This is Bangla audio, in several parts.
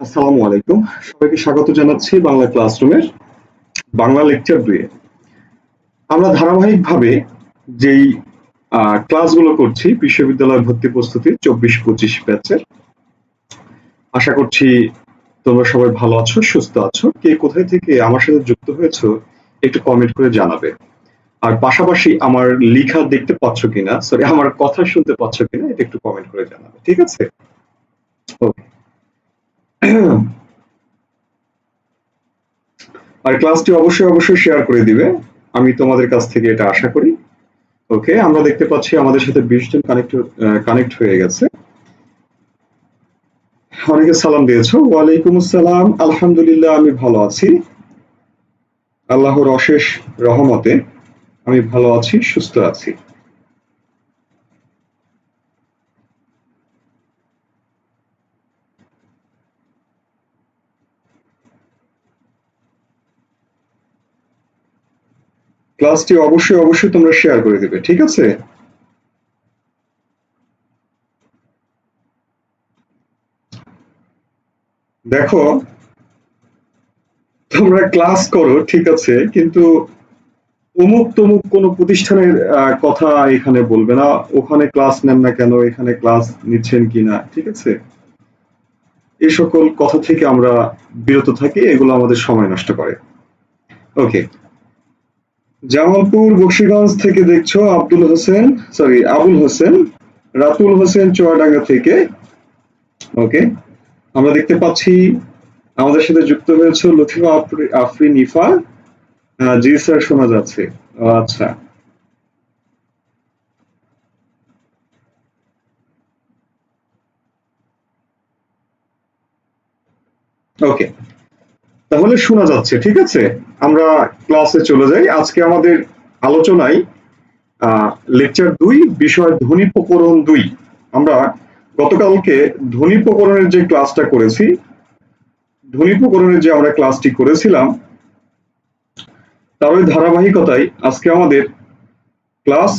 আসসালামু আলাইকুম। সবাইকে স্বাগত জানাচ্ছি বাংলা ক্লাসরুমের বাংলা লেকচার 2 এ। আমরা ধারাবাহিকভাবে যেই ক্লাসগুলো করছি বিশ্ববিদ্যালয় ভর্তি প্রস্তুতি 24-25 ব্যাচের। আশা করছি তোমরা সবাই ভালো আছো, সুস্থ আছো। কে কোথায় থেকে আমার সাথে যুক্ত হয়েছো একটু কমেন্ট করে জানাবে। আর পাশাপাশি আমার লেখা দেখতে পাচ্ছ কিনা, সরি আমার কথা শুনতে পাচ্ছ কিনা এটা একটু কমেন্ট করে জানাবে। ঠিক আছে? ওকে। আর ক্লাসটি অবশ্যই শেয়ার করে দিবে। আমি তোমাদের কাছ থেকে এটা আশা করি। ওকে, আমরা দেখতে পাচ্ছি আমাদের সাথে 20 জন কানেক্ট হয়ে গেছে। অনেকে সালাম দিয়েছো। ওয়ালাইকুম আসসালাম। আলহামদুলিল্লাহ, আমি ভালো আছি। আল্লাহর অশেষ রহমতে আমি ভালো আছি, সুস্থ আছি। ক্লাসটি অবশ্যই তোমরা শেয়ার করে দিবে। ঠিক আছে? দেখো, তোমরা ক্লাস করো ঠিক আছে, কিন্তু অমুক তমুক কোনো প্রতিষ্ঠানের কথা এখানে বলবে না। ওখানে ক্লাস নেন না কেন, এখানে ক্লাস নিচ্ছেন কিনা, ঠিক আছে? এই সকল কথা থেকে আমরা বিরত থাকি, এগুলো আমাদের সময় নষ্ট করে। ওকে, জামালপুর বক্সিগঞ্জ থেকে দেখছো আবুল হোসেন, রাতুল হোসেন চুয়াডাঙ্গা থেকে। ওকে, আমরা দেখতে পাচ্ছি আমাদের সাথে যুক্ত হয়েছে লতিফা আফরিন ইফা। জি স্যার, শোনা যাচ্ছে। আচ্ছা, ওকে, তাহলে শোনা যাচ্ছে। ঠিক আছে, আমরা ক্লাসে চলে যাই। আজকে আমাদের আলোচনায় লেকচার 2, বিষয় ধ্বনি প্রকরণ 2। আমরা গতকালকে ধ্বনি প্রকরণের যে ক্লাসটা করেছি, ধ্বনি প্রকরণের যে আমরা ক্লাসটি করেছিলাম, তার ওই ধারাবাহিকতায় আজকে আমাদের ক্লাস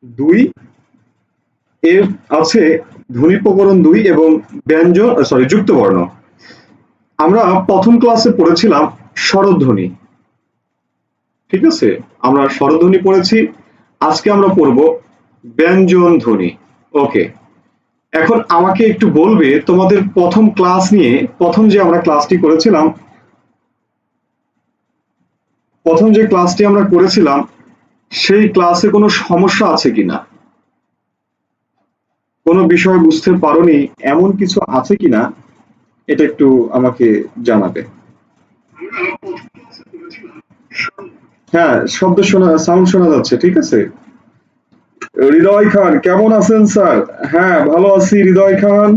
2 এর আছে ধ্বনি প্রকরণ 2 এবং যুক্ত বর্ণ। আমরা প্রথম ক্লাসে পড়েছিলাম স্বরধ্বনি। ঠিক আছে, আমরা স্বরধ্বনি পড়েছি। আজকে আমরা পড়ব ব্যঞ্জন ধ্বনি। ওকে, এখন আমাকে একটু বলবে তোমাদের প্রথম ক্লাস নিয়ে, প্রথম যে আমরা ক্লাসটি করেছিলাম, প্রথম যে ক্লাসটি আমরা করেছিলাম সেই ক্লাসে কোনো সমস্যা আছে কিনা, কোনো বিষয় বুঝতে পারোনি এমন কিছু আছে কিনা, এটা একটু আমাকে জানাবে। হ্যাঁ, সাউন্ড শোনা যাচ্ছে। ঠিক আছে। হৃদয় খান, কেমন আছেন স্যার? হ্যাঁ, ভালো আছি হৃদয় খান।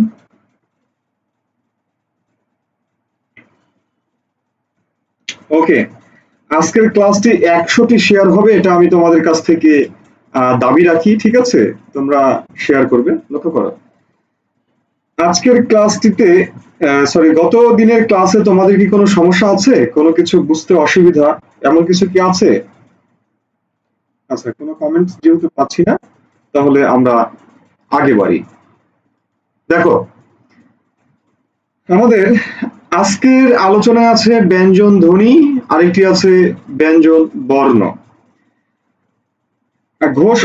ওকে, আজকের ক্লাসটি 100টি শেয়ার হবে, এটা আমি তোমাদের কাছ থেকে দাবি রাখি। ঠিক আছে, তোমরা শেয়ার করবে। লক্ষ্য করো, আজকের ক্লাসটিতে গত দিনের ক্লাসে তোমাদের কি কোনো সমস্যা আছে, কোনো কিছু বুঝতে অসুবিধা, এমন কিছু কি আছে? আচ্ছা, কোনো কমেন্টস যেহেতু পাচ্ছি না, তাহলে আমরা আগে বাড়ি। দেখো, আমাদের আজকের আলোচনায় আছে ব্যঞ্জন ধ্বনি, আরেকটি আছে ব্যঞ্জন বর্ণ। ঘোষ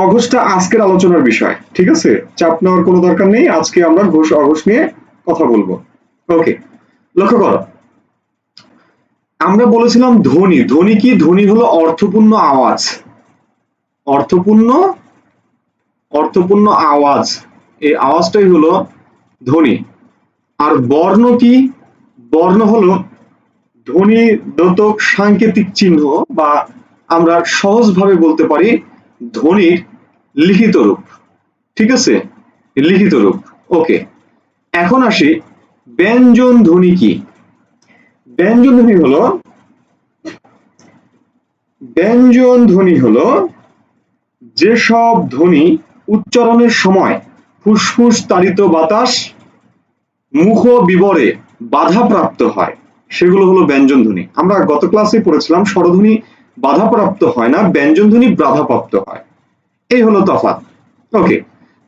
অঘোষটা আজকের আলোচনার বিষয়। ঠিক আছে, চাপ নেওয়ার কোনো দরকার নেই। আজকে আমরা ঘোষ অঘোষ নিয়ে কথা বলবো। ওকে, লক্ষ্য করো, আমরা বলেছিলাম ধ্বনি। ধ্বনি কি? ধ্বনি হলো অর্থপূর্ণ আওয়াজ। অর্থপূর্ণ অর্থপূর্ণ আওয়াজ, এই আওয়াজটাই হলো ধ্বনি। আর বর্ণ কি? বর্ণ হলো ধ্বনি দ্যোতক সাংকেতিক চিহ্ন, বা আমরা সহজভাবে বলতে পারি ধ্বনির লিখিত রূপ। ঠিক আছে, লিখিত রূপ। ওকে, এখন আসি ব্যঞ্জন ধ্বনি কি। ব্যঞ্জন ধ্বনি হলো যেসব ধ্বনি উচ্চারণের সময় ফুসফুস তাড়িত বাতাস মুখ বিবরে বাধাপ্রাপ্ত হয়, সেগুলো হলো ব্যঞ্জন ধ্বনি। আমরা গত ক্লাসে পড়েছিলাম স্বরধ্বনি বাধাপ্রাপ্ত হয় না, ব্যঞ্জন ধ্বনি বাধাপ্রাপ্ত হয়। এই হলো তফাৎ। ওকে,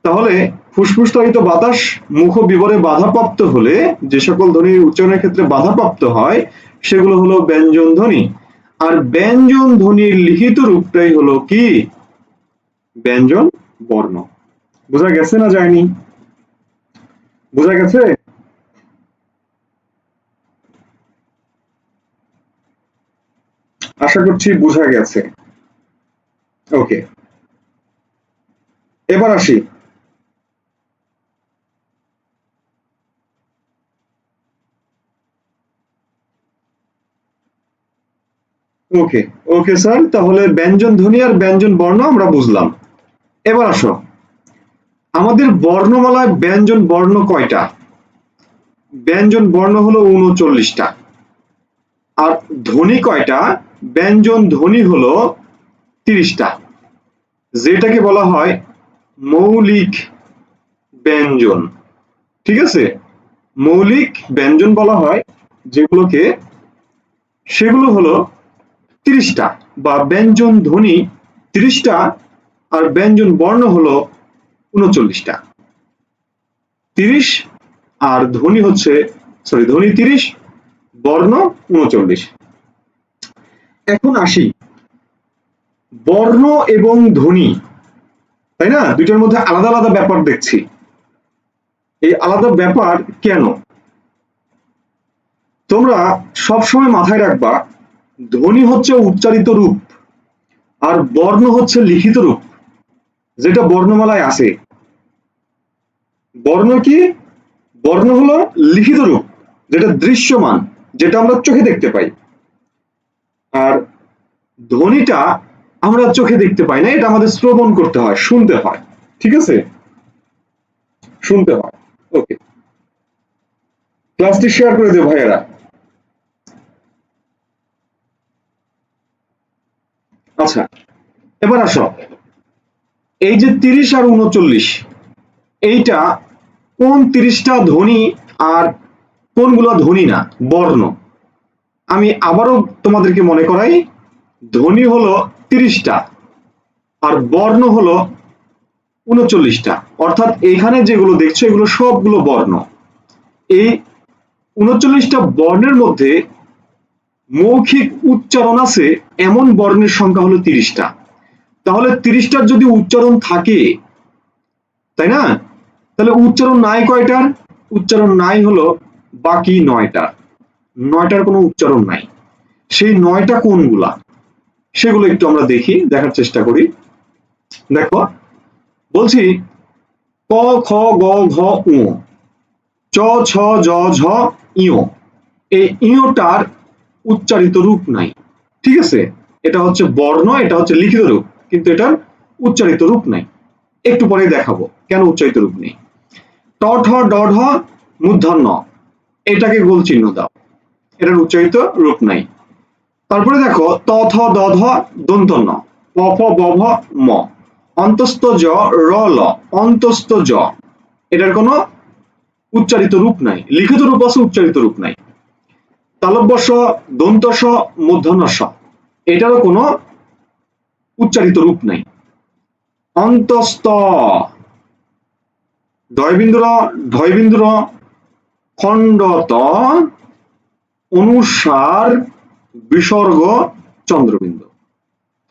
তাহলে ফুসফুস তাড়িত বাতাস মুখ বিবরে বাধাপ্রাপ্ত হলে যে সকল ধ্বনির উচ্চারণের ক্ষেত্রে বাধাপ্রাপ্ত হয় সেগুলো হলো ব্যঞ্জন ধ্বনি। আর ব্যঞ্জন ধ্বনির লিখিত রূপটাই হলো কি? ব্যঞ্জন বর্ণ। বোঝা গেছে না যায়নি? বোঝা গেছে? আশা করছি বোঝা গেছে। ওকে, এবার আসি ওকে ওকে স্যার, তাহলে ব্যঞ্জন ধ্বনি আর ব্যঞ্জন বর্ণ আমরা বুঝলাম। এবার আসো, আমাদের বর্ণমালায় ব্যঞ্জন বর্ণ কয়টা? ব্যঞ্জন বর্ণ হলো ৩৯টা। আর ধ্বনি কয়টা? ব্যঞ্জন ধ্বনি হলো ৩০টা, যেটাকে বলা হয় মৌলিক ব্যঞ্জন। ঠিক আছে, মৌলিক ব্যঞ্জন বলা হয় যেগুলোকে, সেগুলো হলো ৩০টা, বা ব্যঞ্জন ধ্বনি ৩০টা আর ব্যঞ্জন বর্ণ হলো ৩৯টা। ৩০ আর ধ্বনি হচ্ছে, সরি, ধ্বনি ৩০, বর্ণ ৩৯। এখন আসি বর্ণ এবং ধ্বনি, তাই না, দুইটার মধ্যে আলাদা আলাদা ব্যাপার দেখছি। এই আলাদা ব্যাপার কেন? তোমরা সবসময় মাথায় রাখবা, ধ্বনি হচ্ছে উচ্চারিত রূপ আর বর্ণ হচ্ছে লিখিত রূপ, যেটা বর্ণমালায় আছে। বর্ণ কি? বর্ণ হলো লিখিত রূপ, যেটা দৃশ্যমান, যেটা আমরা চোখে দেখতে পাই। আর ধ্বনিটা আমরা চোখে দেখতে পাই না, এটা আমাদের শ্রবণ করতে হয়, শুনতে হয়। ঠিক আছে, শুনতে হয়। ওকে, ক্লাসটি শেয়ার করে দিও ভাইয়েরা। আচ্ছা, এবার আসো, এই যে ৩০ আর ৩৯, এইটা কোন ৩০টা ধ্বনি আর কোনগুলো ধ্বনি না, বর্ণ? আমি আবারও তোমাদেরকে মনে করাই, ধ্বনি হলো ৩০টা আর বর্ণ হলো ৩৯টা। অর্থাৎ এখানে যেগুলো দেখছো এগুলো সবগুলো বর্ণ। এই ৩৯টা বর্ণের মধ্যে মৌখিক উচ্চারণ আছে এমন বর্ণের সংখ্যা হলো ৩০টা। তাহলে ৩০টার যদি উচ্চারণ থাকে, তাই না, তাহলে উচ্চারণ নাই কয়টার? উচ্চারণ নাই হলো বাকি ৯টা। ৯টার কোনো উচ্চারণ নাই। সেই ৯টা কোনগুলা সেগুলো একটু আমরা দেখি, দেখার চেষ্টা করি। দেখো, বলছি ক, খ, গ, ঘ, উ, চ, ছ, জ, ঝ, ইয়। এই ইয়টার উচ্চারিত রূপ নাই। ঠিক আছে, এটা হচ্ছে বর্ণ, এটা হচ্ছে লিখিত রূপ, কিন্তু এটার উচ্চারিত রূপ নাই। একটু পরে দেখাবো কেন উচ্চারিত রূপ নেই। ট, ঠ, ড, ঢ, মূর্ধন্য, এটাকে গোল চিহ্ন দাও, এটার উচ্চারিত রূপ নাই। তারপরে দেখো ত, থ, দ, ধ, দন্ত ন, প, ফ, ব, ভ, ম, অন্তস্থ জ, র, ল, অন্তস্থ জ, এটার কোনো উচ্চারিত রূপ নাই। লিখিত রূপ আছে, উচ্চারিত রূপ নাই। তালব্য স, দন্ত স, মূর্ধন্য স, এটারও কোনো উচ্চারিত রূপ নাই। অন্তস্থ, ডয়বিন্দু র, ঢয়বিন্দু র, খণ্ডত, অনুসার, বিসর্গ, চন্দ্রবিন্দু।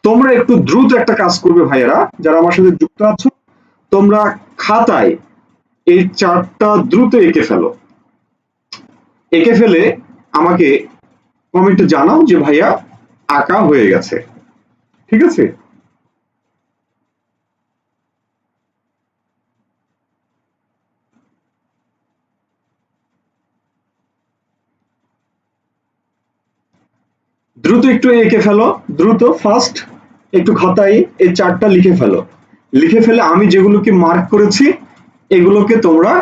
তোমরা একটু দ্রুত একটা কাজ করবে ভাইয়েরা, যারা আমার সাথে যুক্ত আছো, তোমরা খাতায় এই চারটা দ্রুত এঁকে ফেলো। এঁকে ফেলে আমাকে কমেন্টে জানাও যে ভাইয়া আঁকা হয়ে গেছে। ঠিক আছে, দ্রুত একটু এঁকে ফেলো, দ্রুত ফাস্ট একটু খাতায় এই চারটা লিখে ফেলো। লিখে ফেলে আমি যেগুলোকে মার্ক করেছি এগুলোকে তোমরা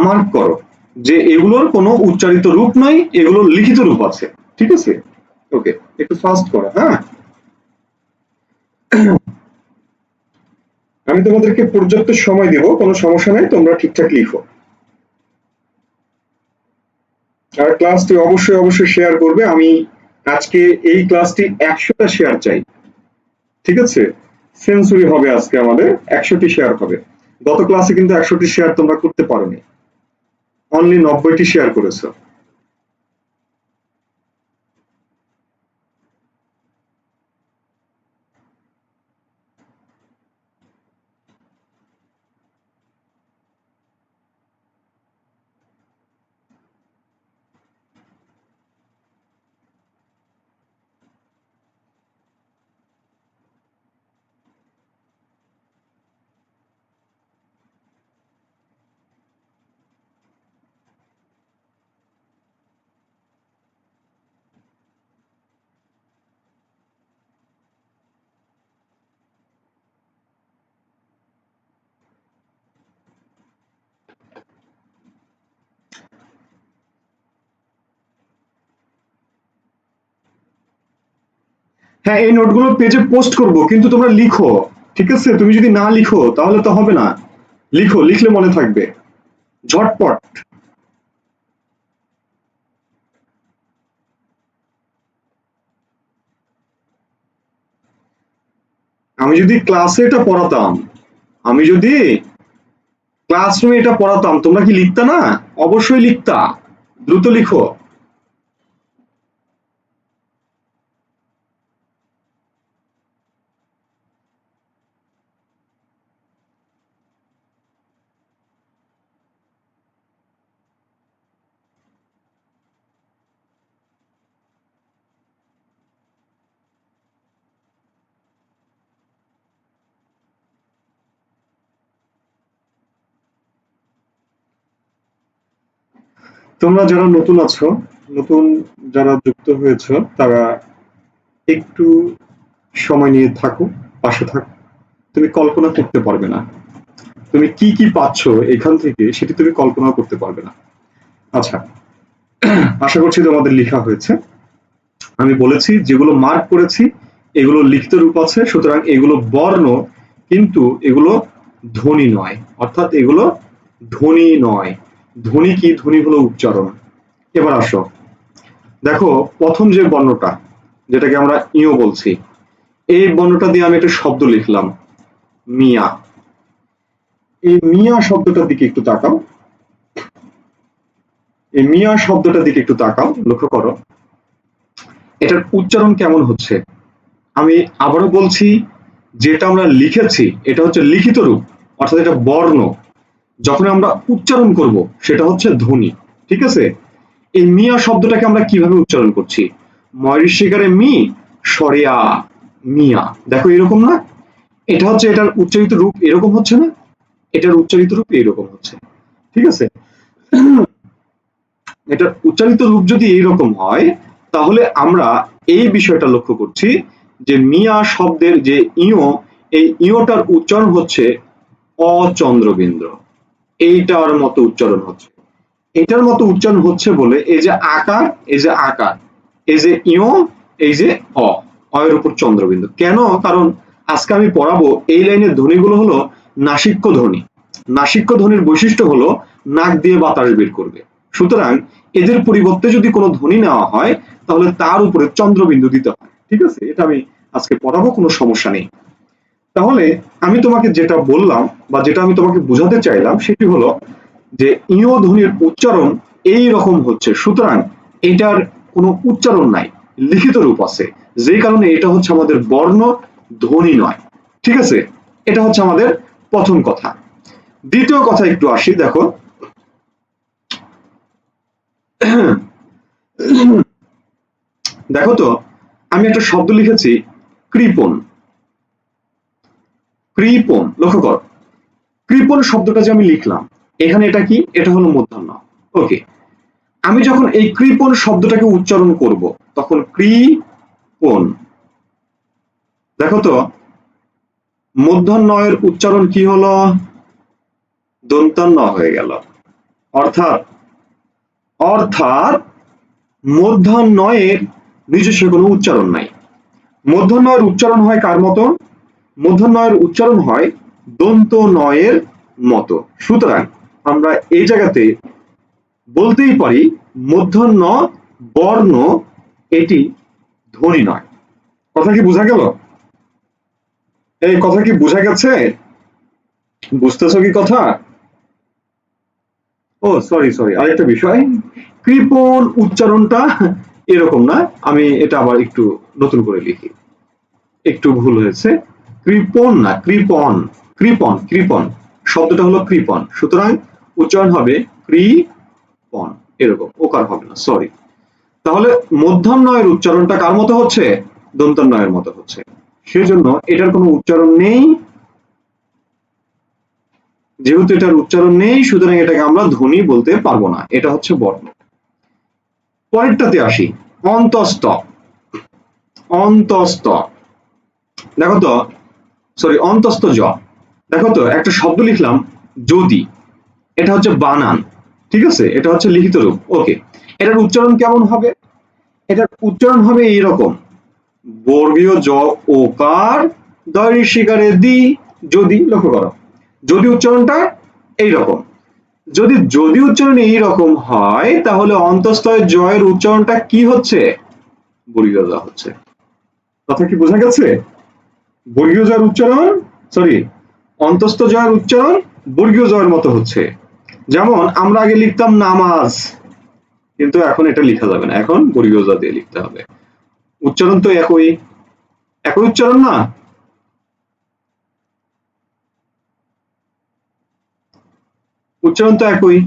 মার্ক করো যে এগুলোর কোনো উচ্চারিত রূপ নাই, এগুলোর লিখিত রূপ আছে। ঠিক আছে, ওকে, একটু ফাস্ট করো। হ্যাঁ, আমি তোমাদেরকে পর্যাপ্ত সময় দেব, কোনো সমস্যা নাই, তোমরা ঠিকঠাক লিখো। আর ক্লাসটি অবশ্যই অবশ্যই শেয়ার করবে। আমি আজকে এই ক্লাসটি ১০০টা শেয়ার চাই। ঠিক আছে, সেঞ্চুরি হবে আজকে, আমাদের ১০০টি শেয়ার হবে। গত ক্লাসে কিন্তু 100টি শেয়ার তোমরা করতে পারোনি, অনলি 90টি শেয়ার করেছো। হ্যাঁ, এই নোটগুলো পেজে পোস্ট করব, কিন্তু তোমরা লিখো, ঠিক আছে? তুমি যদি না লিখো তাহলে তো হবে না। লিখো, লিখলে মনে থাকবে ঝটপট। আমি যদি ক্লাসে এটা পড়াতাম, আমি যদি ক্লাসরুমে এটা পড়াতাম, তোমরা কি লিখতা না? অবশ্যই লিখতা। দ্রুত লিখো। তোমরা যারা নতুন আছো, নতুন যারা যুক্ত হয়েছো, তারা একটু সময় নিয়ে থাকো, পাশে থাকো। তুমি কল্পনা করতে পারবে না তুমি কি কি পাচ্ছ এখান থেকে, সেটি তুমি কল্পনা করতে পারবে না। আচ্ছা, আশা করছি তোমাদের লেখা হয়েছে। আমি বলেছি যেগুলো মার্ক করেছি এগুলো লিখিত রূপ আছে, সুতরাং এগুলো বর্ণ, কিন্তু এগুলো ধ্বনি নয়, অর্থাৎ এগুলো ধ্বনি নয়। ধ্বনি কি? ধ্বনি হলো উচ্চারণ। এবার আসো, দেখো প্রথম যে বর্ণটা, যেটাকে আমরা ইও বলছি, এই বর্ণটা দিয়ে আমি একটা শব্দ লিখলাম, মিয়া। এই মিয়া শব্দটার দিকে একটু তাকাও, এই মিয়া শব্দটার দিকে একটু তাকাও, লক্ষ্য করো এটার উচ্চারণ কেমন হচ্ছে। আমি আবারও বলছি, যেটা আমরা লিখেছি এটা হচ্ছে লিখিত রূপ, অর্থাৎ এটা বর্ণ। যখন আমরা উচ্চারণ করব সেটা হচ্ছে ধ্বনি, ঠিক আছে? এই মিয়া শব্দটাকে আমরা কিভাবে উচ্চারণ করছি? ময়ের শিকারে মি, সরিয়া, মিয়া। দেখো এরকম না? এটা হচ্ছে এটার উচ্চারিত রূপ, এরকম হচ্ছে না? এটার উচ্চারিত রূপ এরকম হচ্ছে, ঠিক আছে? এটার উচ্চারিত রূপ যদি এইরকম হয়, তাহলে আমরা এই বিষয়টা লক্ষ্য করছি যে মিয়া শব্দের যে ইও, এই ইওটার উচ্চারণ হচ্ছে অচন্দ্রবিন্দু। এইটার মতো উচ্চারণ হচ্ছে, এটার মতো উচ্চারণ হচ্ছে বলে এই যে আকার, এই যে আকার, এই যে ইও, এই যে অ, অয়ের উপর চন্দ্রবিন্দু। কেন? কারণ আজকে আমি পড়াবো এই লাইনের ধ্বনিগুলো হলো নাসিক্য ধ্বনি। নাসিক্য ধ্বনির বৈশিষ্ট্য হলো নাক দিয়ে বাতাস বের করবে। সুতরাং এদের পরিবর্তে যদি কোনো ধ্বনি নেওয়া হয় তাহলে তার উপরে চন্দ্রবিন্দু দিতে হয়, ঠিক আছে? এটা আমি আজকে পড়াবো, কোনো সমস্যা নেই। তাহলে আমি তোমাকে যেটা বললাম বা যেটা আমি তোমাকে বোঝাতে চাইলাম সেটি হলো যে ইয় ধ্বনির উচ্চারণ এই রকম হচ্ছে, সুতরাং এটার কোনো উচ্চারণ নাই, লিখিত রূপ আছে, যে কারণে এটা হচ্ছে আমাদের বর্ণ, ধ্বনি নয়, ঠিক আছে? এটা হচ্ছে আমাদের প্রথম কথা। দ্বিতীয় কথা একটু আসি, দেখো দেখো তো, আমি একটা শব্দ লিখেছি কৃপণ। কৃপণ, লক্ষ্য কর, কৃপণ শব্দটা যে আমি লিখলাম, এখানে এটা কি? এটা হলো মূর্ধন্য। ওকে, আমি যখন এই কৃপণ শব্দটাকে উচ্চারণ করব, তখন কৃপণ, দেখো তো মূর্ধন্যয়ের উচ্চারণ কি হলো? দন্তান্ন হয়ে গেল। অর্থাৎ অর্থাৎ মূর্ধন্যয়ের নিজস্ব কোনো উচ্চারণ নাই। মূর্ধন্যয়ের উচ্চারণ হয় কার মতো? মূর্ধন্যয়ের উচ্চারণ হয় দন্ত নয়ের মতো। সুতরাং আমরা এই জায়গাতে বলতেই পারি মূর্ধন্য বর্ণ, এটি ধ্বনি নয়। কথা কি বোঝা গেল? এই কথা কি বোঝা গেছে? বুঝতেছো কি কথা? ও সরি সরি, আরেকটা বিষয়, কৃপণ উচ্চারণটা এরকম না, আমি এটা আবার একটু নতুন করে লিখি, একটু ভুল হয়েছে। কৃপণ না, কৃপণ, কৃপণ, কৃপণ, শব্দটা হলো কৃপণ, সুতরাং উচ্চারণ হবে কৃপণ, এরকম, ওকার হবে না, সরি। তাহলে মূর্ধন্যয়ের উচ্চারণটা কার মতো হচ্ছে? দন্তান্বয়ের মতো হচ্ছে, সেজন্য এটার কোনো উচ্চারণ নেই। যেহেতু এটার উচ্চারণ নেই, সুতরাং এটাকে আমরা ধ্বনি বলতে পারবো না, এটা হচ্ছে বর্ণ। পরেরটাতে আসি, অন্তস্থ। অন্তস্থ, দেখো তো, সরি, অন্তস্থ জ। দেখো তো, একটা শব্দ লিখলাম যদি, এটা হচ্ছে বানান, ঠিক আছে, এটা হচ্ছে লিখিত রূপ, ওকে। এটার উচ্চারণ কেমন হবে? এটার উচ্চারণ হবে এইরকম, বর্গীয় জ ওকার, দয় শিকারে দি, যদি, লক্ষ্য করো, যদি উচ্চারণটা এইরকম। যদি উচ্চারণ এইরকম হয়, তাহলে অন্তঃস্থয় জয়ের উচ্চারণটা কি হচ্ছে? বর্গীয় জ হচ্ছে। কথা কি বোঝা গেছে? বর্গীয় জয়ের উচ্চারণ, সরি, অন্তস্থ জয়ের উচ্চারণ বর্গীয় জয়ের মতো হচ্ছে। যেমন আমরা আগে লিখতাম নামাজ, কিন্তু এখন এটা লিখা যাবে না, এখন বর্গীয় জ দিয়ে লিখতে হবে। উচ্চারণ তো একই, একই উচ্চারণ না? উচ্চারণ তো একই,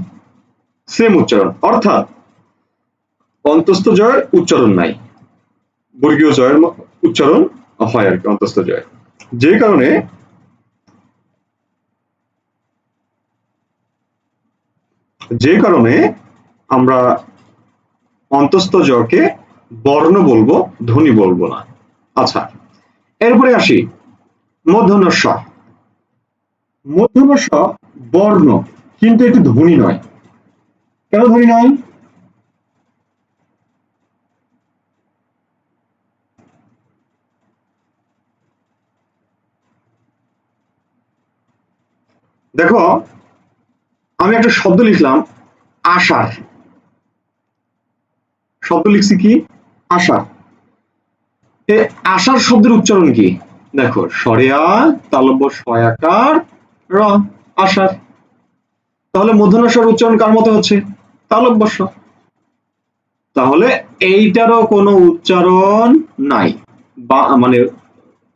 সেম উচ্চারণ, অর্থাৎ অন্তস্থ জয়ের উচ্চারণ নাই, বর্গীয় জয়ের উচ্চারণ হয় আর কি, অন্তস্থ জয়ের। যে কারণে, যে কারণে আমরা অন্তস্থ জকে বর্ণ বলবো, ধ্বনি বলবো না। আচ্ছা, এরপরে আসি মূর্ধন্য ষ। মূর্ধন্য ষ বর্ণ, কিন্তু এটি ধ্বনি নয়। কেন ধ্বনি নয়? দেখো, আমি একটা শব্দ লিখলাম আষাঢ়, শব্দ লিখছি কি? আষাঢ়। এই আষাঢ় শব্দের উচ্চারণ কি? দেখো, সরেয়া তালব্য সয়াকার র, আষাঢ়। তাহলে মূর্ধন্য ষর উচ্চারণ কার মতো হচ্ছে? তালব্য স। তাহলে এইটারও কোনো উচ্চারণ নাই, বা মানে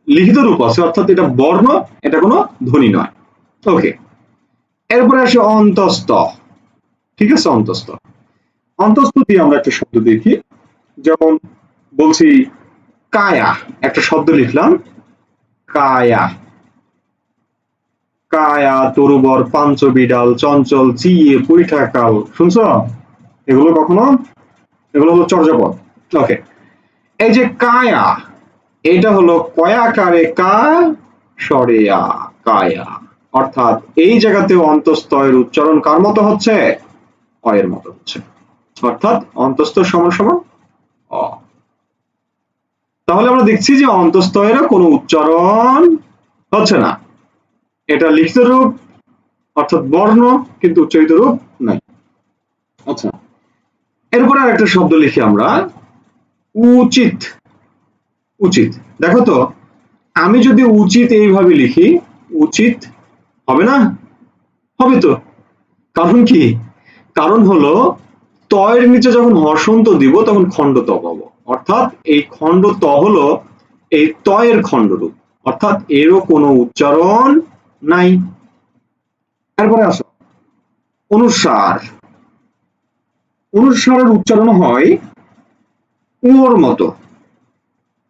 লিখিত রূপ আছে, অর্থাৎ এটা বর্ণ, এটা কোনো ধ্বনি নয়, ওকে। এরপরে আসে অন্তস্থ, ঠিক আছে, অন্তস্থ। অন্তস্থ দিয়ে আমরা একটা শব্দ দেখি, যেমন বলছি কায়া, একটা শব্দ লিখলাম কায়া, কায়া তরুবর পাঞ্চ বিড়াল চঞ্চল চিয়ে পৈঠাকাল, শুনছো এগুলো কখনো? এগুলো হলো চর্যাপদ, ওকে। এই যে কায়া, এটা হলো কয়াকারে কা, সরেয়া, কায়া, অর্থাৎ এই জায়গাতে অন্তস্থয়ের উচ্চারণ কার মতো হচ্ছে? অয়ের মতো হচ্ছে, অর্থাৎ অন্তস্থ সমান সমান অ। তাহলে আমরা দেখছি যে অন্তস্থয়ের কোনো উচ্চারণ হচ্ছে না, এটা লিখিত রূপ, অর্থাৎ বর্ণ, কিন্তু উচ্চারিত রূপ নাই। আচ্ছা, এরপরে আর একটা শব্দ লিখি আমরা, উচিত। উচিত, দেখো তো, আমি যদি উচিত এইভাবে লিখি, উচিত হবে না? হবে তো, কারণ কি? কারণ হলো তয়ের নিচে যখন হর্ষন্ত দিব তখন খণ্ড ত পাবো, অর্থাৎ এই খণ্ড ত হলো এই তয়ের খণ্ডরূপ, অর্থাৎ এরও কোনো উচ্চারণ নাই। তারপরে আসো অনুসার। অনুসারের উচ্চারণ হয় উঁর মতো,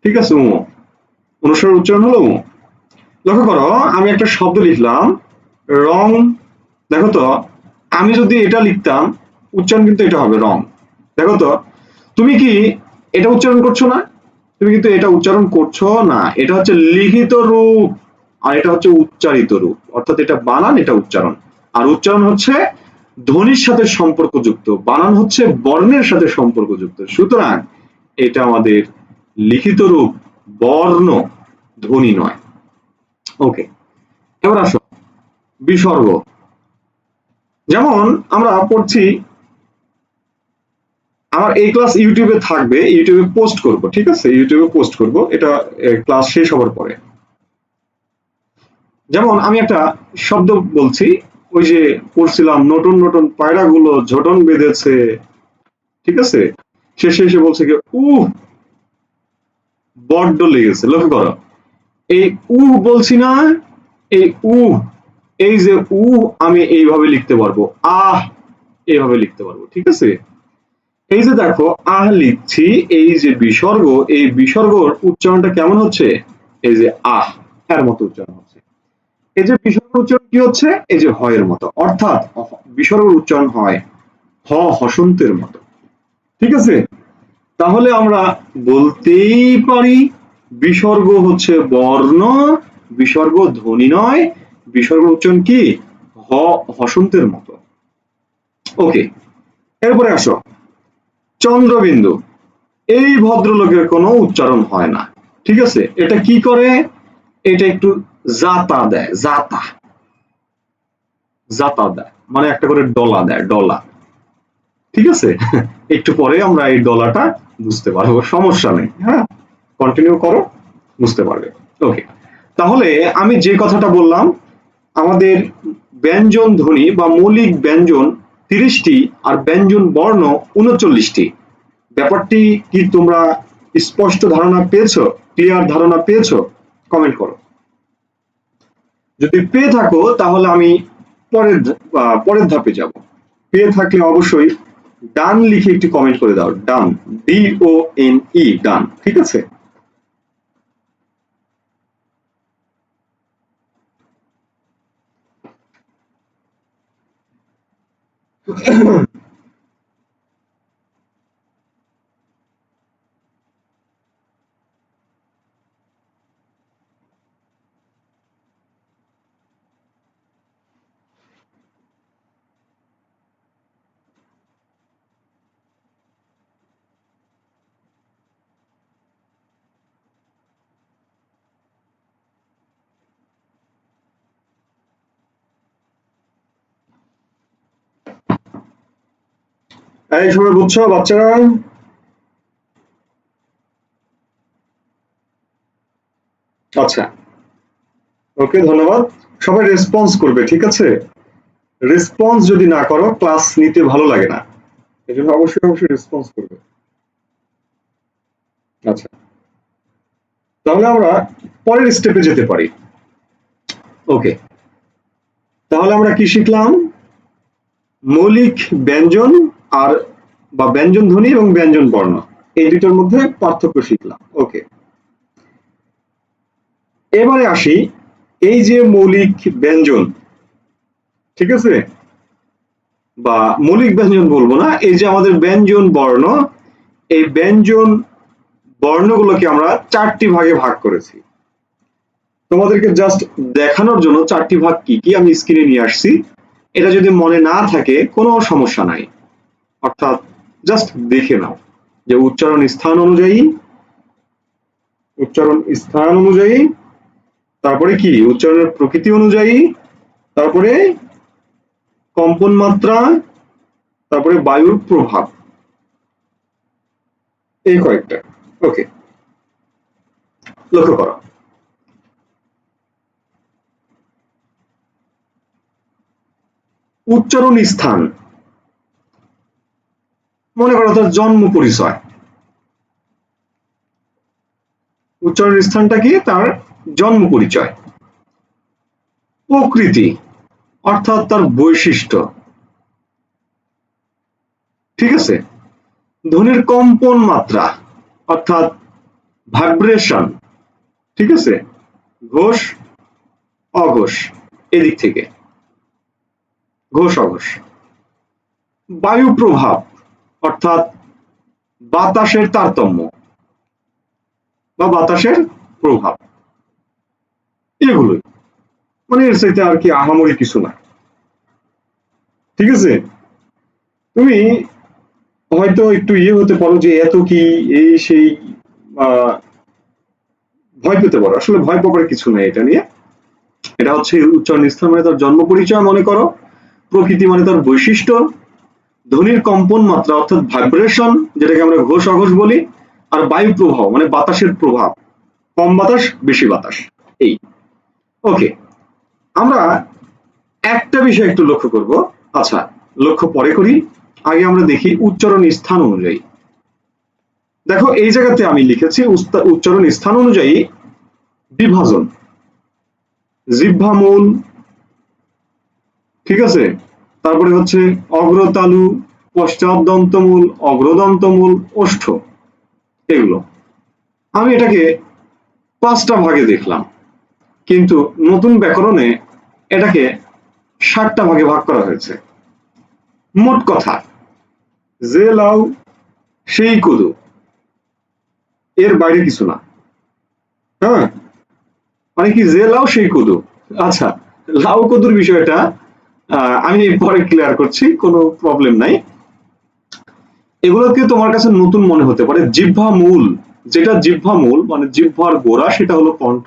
ঠিক আছে, উঁ, অনুসারের উচ্চারণ হলো উঁ। লক্ষ্য করো, আমি একটা শব্দ লিখলাম রং, দেখো তো, আমি যদি এটা লিখতাম, উচ্চারণ কিন্তু এটা হবে রং। দেখো তো, তুমি কি এটা উচ্চারণ করছো না? তুমি কিন্তু এটা উচ্চারণ করছো না, এটা হচ্ছে লিখিত রূপ, আর এটা হচ্ছে উচ্চারিত রূপ, অর্থাৎ এটা বানান, এটা উচ্চারণ। আর উচ্চারণ হচ্ছে ধ্বনির সাথে সম্পর্কযুক্ত, বানান হচ্ছে বর্ণের সাথে সম্পর্কযুক্ত, সুতরাং এটা আমাদের লিখিত রূপ, বর্ণ, ধ্বনি নয়, ওকে। এবার আসো বিসর্গ। যেমন আমরা পড়ছি, আমার এই ক্লাস ইউটিউবে থাকবে, ইউটিউবে পোস্ট করব, ঠিক আছে, ইউটিউবে পোস্ট করব, এটা ক্লাস শেষ হওয়ার পরে। যেমন আমি একটা শব্দ বলছি, ওই যে পড়ছিলাম, নতুন নতুন পায়রাগুলো ঝোটন বেঁধেছে, ঠিক আছে, শেষে এসে বলছে কি বড্ড লেগেছে। লক্ষ্য করো, এই বলছি না, এই এই যে আমি এইভাবে লিখতে পারবো, আহ এইভাবে লিখতে পারবো, ঠিক আছে। এই যে দেখো লিখছি, এই যে বিসর্গ, এই বিসর্গর উচ্চারণটা কেমন হচ্ছে, এই যে এর মতো উচ্চারণ হচ্ছে। এই যে বিসর্গ উচ্চারণ কি হচ্ছে, এই যে এর মতো, অর্থাৎ বিসর্গের উচ্চারণ হয় হসন্তের মতো, ঠিক আছে। তাহলে আমরা বলতেই পারি বিসর্গ হচ্ছে বর্ণ, বিসর্গ ধ্বনি নয়, বিসর্গ উচ্চারণ কি হসন্তের মতো। ওকে, এরপরে আসো চন্দ্রবিন্দু। এই ভদ্রলোকের কোনো উচ্চারণ হয় না, ঠিক আছে। এটা কি করে, এটা একটু জাতা দেয়, জাতা জাতা দেয়, মানে একটা করে ডলা দেয়, ডলা, ঠিক আছে। একটু পরে আমরা এই ডলাটা বুঝতে পারবো, সমস্যা নেই, হ্যাঁ, কন্টিনিউ করো, বুঝতে পারবে। ওকে, তাহলে আমি যে কথাটা বললাম, আমাদের ব্যঞ্জন ধ্বনি বা মৌলিক ব্যঞ্জন 30টি আর ব্যঞ্জন বর্ণ 39টি। ব্যাপারটি কি তোমরা স্পষ্ট ধারণা পেয়েছো, ক্লিয়ার ধারণা পেয়েছো? কমেন্ট করো। যদি পেয়ে থাকো তাহলে আমি পরের ধাপে যাব। পেয়ে থাকলে অবশ্যই ডান লিখে একটি কমেন্ট করে দাও, ডান, DONE, ডান, ঠিক আছে। এই সবাই বুঝছো বাচ্চারা? আচ্ছা, ওকে, ধন্যবাদ। সবাই রেসপন্স করবে, ঠিক আছে। রেসপন্স যদি না করো ক্লাস নিতে ভালো লাগে না, এই জন্য অবশ্যই অবশ্যই রেসপন্স করবে। আচ্ছা, তাহলে আমরা পরের স্টেপে যেতে পারি। ওকে, তাহলে আমরা কি শিখলাম, মৌলিক ব্যঞ্জন আর বা ব্যঞ্জন ধ্বনি এবং ব্যঞ্জন বর্ণ, এই দুটোর মধ্যে পার্থক্য শিখলাম। ওকে, এবারে আসি, এই যে মৌলিক ব্যঞ্জন, ঠিক আছে, বা মৌলিক ব্যঞ্জন বলবো না, এই যে আমাদের ব্যঞ্জন বর্ণ, এই ব্যঞ্জন বর্ণগুলোকে আমরা 4টি ভাগে ভাগ করেছি। তোমাদেরকে জাস্ট দেখানোর জন্য 4টি ভাগ কি কি আমি স্ক্রিনে নিয়ে আসছি। এটা যদি মনে না থাকে কোনো সমস্যা নাই, অর্থাৎ জাস্ট দেখে নাও যে উচ্চারণ স্থান অনুযায়ী, উচ্চারণ স্থান অনুযায়ী, তারপরে কি উচ্চারণের প্রকৃতি অনুযায়ী, তারপরে কম্পন মাত্রা, তারপরে বায়ুর প্রভাব, এই কয়েকটা। ওকে, লক্ষ্য করো, উচ্চারণ স্থান, মনে করো তার জন্ম পরিচয়, উচ্চারণ স্থানটা কি, তার জন্ম পরিচয়। প্রকৃতি অর্থাৎ তার বৈশিষ্ট্য, ঠিক আছে। ধ্বনির কম্পন মাত্রা অর্থাৎ ভাইব্রেশন, ঠিক আছে, ঘোষ অঘোষ, এদিক থেকে ঘোষ অঘোষ। বায়ু প্রভাব অর্থাৎ বাতাসের তারতম্য বা বাতাসের প্রভাব, এগুলোই, মানে এর চাইতে আর কি আহামরি কিছু না, ঠিক আছে। তুমি হয়তো একটু হতে পারো যে এত কি, এই সেই, ভয় পেতে পারো, আসলে ভয় পাবার কিছু নেই এটা নিয়ে। এটা হচ্ছে উচ্চারণ স্থান মানে তার জন্ম পরিচয় মনে করো, প্রকৃতি মানে তার বৈশিষ্ট্য, ধ্বনির কম্পন মাত্রা অর্থাৎ ভাইব্রেশন, যেটাকে আমরা ঘোষ অঘোষ বলি, আর বায়ু প্রবাহ মানে বাতাসের প্রভাব, কম বাতাস বেশি বাতাস, এই। ওকে, আমরা একটা বিষয় একটু লক্ষ্য করব। আচ্ছা, লক্ষ্য পরে করি, আগে আমরা দেখি উচ্চারণ স্থান অনুযায়ী। দেখো এই জায়গাতে আমি লিখেছি উচ্চারণ স্থান অনুযায়ী বিভাজন, জিহ্বামূল, ঠিক আছে, তারপরে হচ্ছে অগ্রতালু, পশ্চাৎদন্তমূল, অগ্রদন্তমূল, ওষ্ঠ, এগুলো আমি এটাকে 5টা ভাগে দেখলাম, কিন্তু নতুন ব্যাকরণে এটাকে 7টা ভাগে ভাগ করা হয়েছে। মোট কথা, যে লাউ সেই কদু, এর বাইরে কিছু না। হ্যাঁ, মানে কি, যে লাউ সেই কদু। আচ্ছা, লাউ কদুর বিষয়টা আমি পরে ক্লিয়ার করছি, কোনো প্রবলেম নাই। এগুলোকে তোমার কাছে নতুন মনে হতে পারে। জিহ্বা মূল, যেটা জিহ্বা মূল মানে জিহ্বার গোড়া, সেটা হলো কণ্ঠ।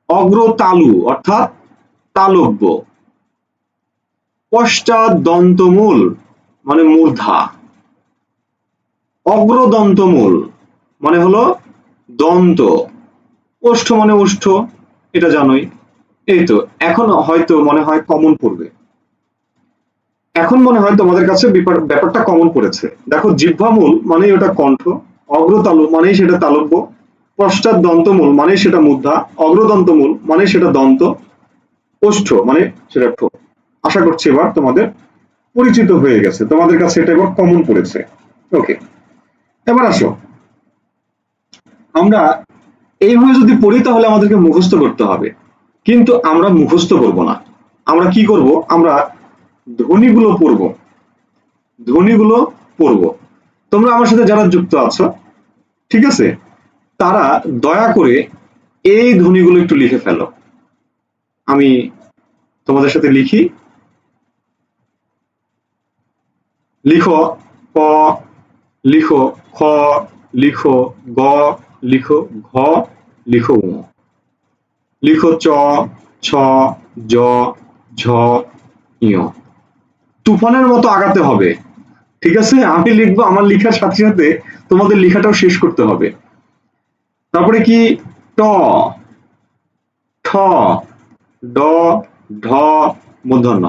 অগ্রতালু অর্থাৎ তালব্য। পশ্চাৎ দন্তমূল মানে মূর্ধা। অগ্রদন্তমূল মানে হলো দন্ত। ওষ্ঠ মানে ওষ্ঠ, এটা জানোই। এই তো, এখন হয়তো মনে হয় কমন পড়বে, এখন মনে হয় তোমাদের কাছে ব্যাপারটা কমন পড়েছে। দেখো, জিহ্বামূল মানে ওটা কণ্ঠ, অগ্রতালু মানে সেটা তালব্য, পশ্চাৎ দন্তমূল মানে সেটা মূর্ধা, অগ্রদন্তমূল মানে সেটা দন্ত, ওষ্ঠ মানে সেটা ঠোঁট। আশা করছি এবার তোমাদের পরিচিত হয়ে গেছে, তোমাদের কাছে এটা এবার কমন পড়েছে। ওকে, এবার আসো, আমরা এইভাবে যদি পড়ি তাহলে আমাদেরকে মুখস্থ করতে হবে, কিন্তু আমরা মুখস্থ করব না। আমরা কি করব, আমরা ধ্বনিগুলো পড়ব, ধ্বনিগুলো পড়ব। তোমরা আমার সাথে যারা যুক্ত আছো, ঠিক আছে, তারা দয়া করে এই ধ্বনিগুলো একটু লিখে ফেলো। আমি তোমাদের সাথে লিখি। লিখো ক, লিখো খ, লিখো গ, লিখো ঘ, লিখো ঙ, লিখো চ, ছ, জ, ঝ, ঞ। তুফানের মতো আগাতে হবে, ঠিক আছে? আমি লিখবো, আমার লিখার সাথে সাথে তোমাদের লেখাটাও শেষ করতে হবে। তারপরে কি, ট, ঠ, ড, ঢ, মূর্ধন্য,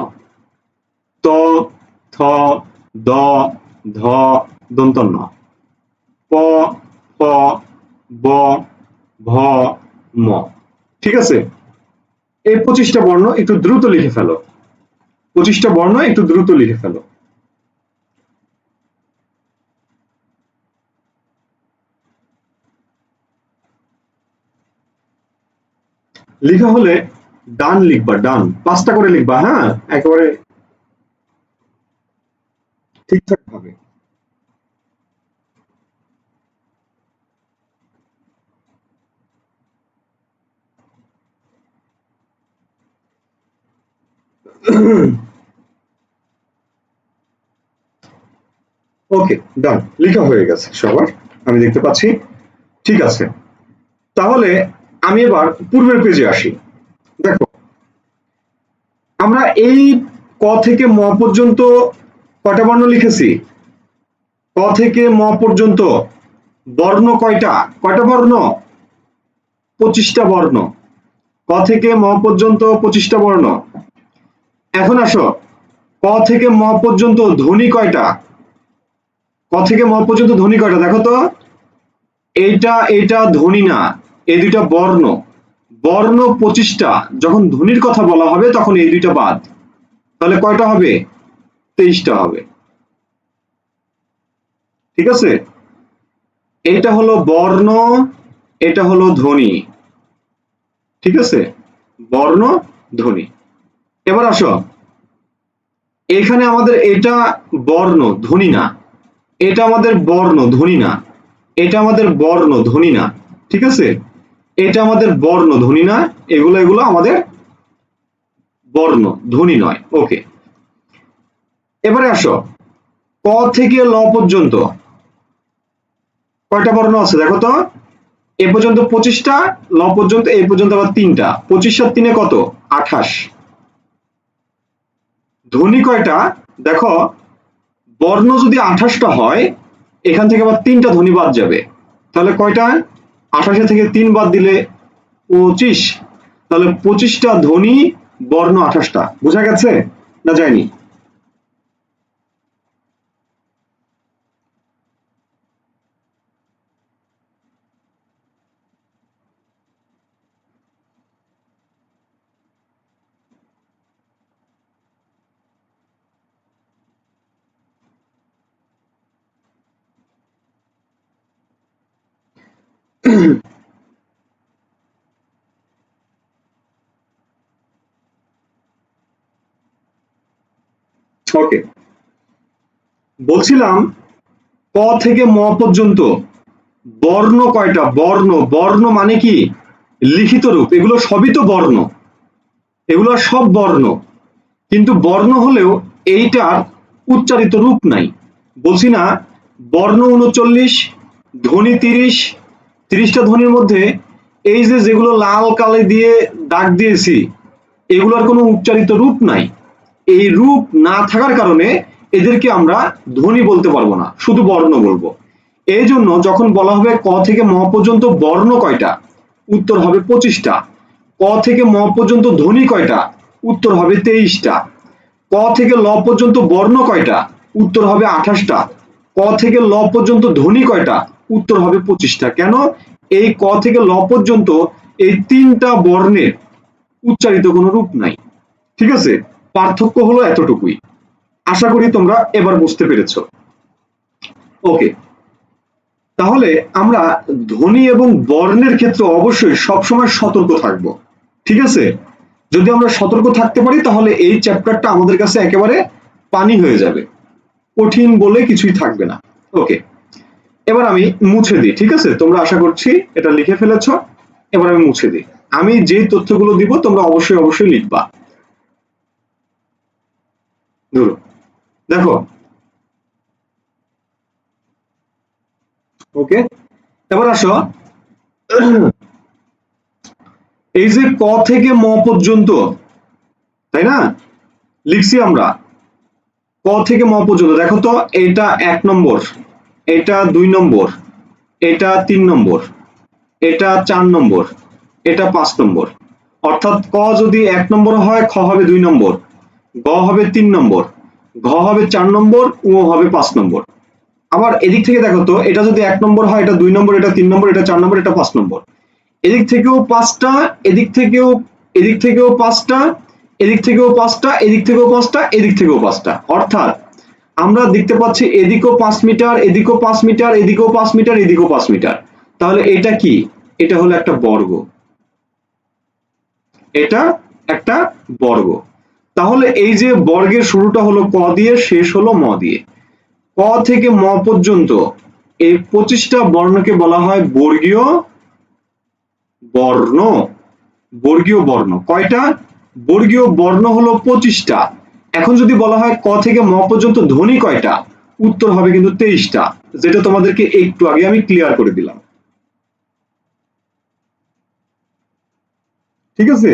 ত, থ, দ, ধ, দন্তন্য, প, ফ, ব, ভ, ম। ঠিক আছে? এই 25টা বর্ণ একটু দ্রুত লিখে ফেলো, 25টা বর্ণ একটু দ্রুত লিখে ফেলো। লিখা হলে ডান লিখবা, ডান 5টা করে লিখবা, হ্যাঁ, একেবারে ঠিকঠাক ভাবে। ওকে, ডান, লেখা হয়ে গেছে সবার, আমি দেখতে পাচ্ছি। ঠিক আছে, তাহলে আমি এবার পূর্বের পেজে আসি। দেখো, আমরা এই ক থেকে ম পর্যন্ত কয়টা বর্ণ লিখেছি? ক থেকে ম পর্যন্ত বর্ণ কয়টা? কয়টা বর্ণ? 25টা বর্ণ। ক থেকে ম পর্যন্ত 25টা বর্ণ। এখন আসো, ক থেকে ম পর্যন্ত ধ্বনি কয়টা? ক থেকে ম পর্যন্ত ধ্বনি কয়টা দেখো তো? এইটা এইটা ধ্বনি না, এই দুইটা বর্ণ। বর্ণ 25টা, যখন ধ্বনির কথা বলা হবে তখন এই দুইটা বাদ, তাহলে কয়টা হবে? 23টা হবে। ঠিক আছে, এটা হলো বর্ণ, এটা হলো ধ্বনি। ঠিক আছে, বর্ণ, ধ্বনি। এবার আসো, এখানে আমাদের এটা বর্ণ, ধ্বনি না, এটা আমাদের বর্ণ, ধ্বনি না, এটা আমাদের বর্ণ, ধ্বনি না। ঠিক আছে, এটা আমাদের বর্ণ, ধ্বনি না, এগুলো এগুলো আমাদের বর্ণ, ধ্বনি নয়। ওকে, এবারে আসো, ক থেকে ল পর্যন্ত কয়টা বর্ণ আছে দেখো তো? এ পর্যন্ত 25টা, ল পর্যন্ত এই পর্যন্ত আবার 3টা, 25 আর 3 কত? 28। ধ্বনি কয়টা দেখো? বর্ণ যদি 28টা হয়, এখান থেকে আবার 3টা ধ্বনি বাদ যাবে, তাহলে কয়টা? 28 থেকে 3 বাদ দিলে 25, তাহলে 25টা ধ্বনি বর্ণ 28টা। বোঝা গেছে না যায়নি? ওকে, বলছিলাম ক থেকে ম পর্যন্ত বর্ণ কয়টা? বর্ণ, বর্ণ মানে কি? লিখিত রূপ, এগুলো সবই তো বর্ণ, এগুলো সব বর্ণ, কিন্তু বর্ণ হলেও এইটার উচ্চারিত রূপ নাই। বলছি না, বর্ণ 39, ধ্বনি 30, 30টা ধ্বনির মধ্যে এই যে যেগুলো লাল কালি দিয়ে দাগ দিয়েছি, এগুলোর কোনো উচ্চারিত রূপ নাই। এই রূপ না থাকার কারণে এদেরকে আমরা ধ্বনি বলতে পারবো না, শুধু বর্ণ বলবো। এই জন্য যখন বলা হবে ক থেকে ম পর্যন্ত বর্ণ কয়টা, উত্তর হবে 25টা। ক থেকে ম পর্যন্ত ধ্বনি কয়টা, উত্তর হবে 23টা। ক থেকে ল পর্যন্ত বর্ণ কয়টা, উত্তর হবে 28টা। ক থেকে ল পর্যন্ত ধ্বনি কয়টা, উত্তর হবে 25টা। কেন? এই ক থেকে ল পর্যন্ত এই 3টা বর্ণের উচ্চারিত কোনো রূপ নাই। ঠিক আছে, পার্থক্য হলো এতটুকুই। আশা করি তোমরা এবার বুঝতে পেরেছো। ওকে, তাহলে আমরা ধ্বনি এবং বর্ণের ক্ষেত্রে অবশ্যই সবসময় সতর্ক থাকবো। ঠিক আছে, যদি আমরা সতর্ক থাকতে পারি তাহলে এই চ্যাপ্টারটা আমাদের কাছে একেবারে পানি হয়ে যাবে, কঠিন বলে কিছুই থাকবে না। ওকে, এবার আমি মুছে দিই। ঠিক আছে, তোমরা আশা করছি এটা লিখে ফেলেছ। এবার আমি মুছে দিই। আমি যে তথ্যগুলো দিব তোমরা অবশ্যই অবশ্যই লিখবা। ধরো, দেখো, ওকে, এবার আসো, এই যে ক থেকে ম পর্যন্ত, তাই না, লিখছি আমরা ক থেকে ম পর্যন্ত। দেখো তো, এটা 1 নম্বর, এটা 2 নম্বর, এটা 3 নম্বর, এটা 4 নম্বর, এটা 5 নম্বর। অর্থাৎ ক যদি 1 নম্বর হয়, খ হবে 2 নম্বর, গ হবে 3 নম্বর, ঘ হবে 4 নম্বর, উ হবে 5 নম্বর। আবার এদিক থেকে দেখো তো, এটা যদি 1 নম্বর হয়, এটা 2 নম্বর, এটা 3 নম্বর, এটা 4 নম্বর, এটা 5 নম্বর। এদিক থেকেও 5টা, এদিক থেকেও, এদিক থেকেও 5টা, এদিক থেকেও 5টা, এদিক থেকেও 5টা, এদিক থেকেও 5টা। অর্থাৎ আমরা দেখতে পাচ্ছি এদিকেও 5 মিটার, এদিকেও 5 মিটার, এদিকেও 5 মিটার, এদিকেও 5 মিটার। তাহলে এটা কি? এটা হলো একটা বর্গ, এটা একটা বর্গ। তাহলে এই যে বর্গের শুরুটা হলো ক দিয়ে, শেষ হলো ম দিয়ে। ক থেকে ম পর্যন্ত এই 25টা বর্ণকে বলা হয় বর্গীয় বর্ণ। বর্গীয় বর্ণ কয়টা? বর্গীয় বর্ণ হলো 25টা। এখন যদি বলা হয় ক থেকে ম পর্যন্ত ধ্বনি কয়টা, উত্তর হবে কিন্তু 23টা, যেটা তোমাদেরকে একটু আগে আমি ক্লিয়ার করে দিলাম। ঠিক আছে,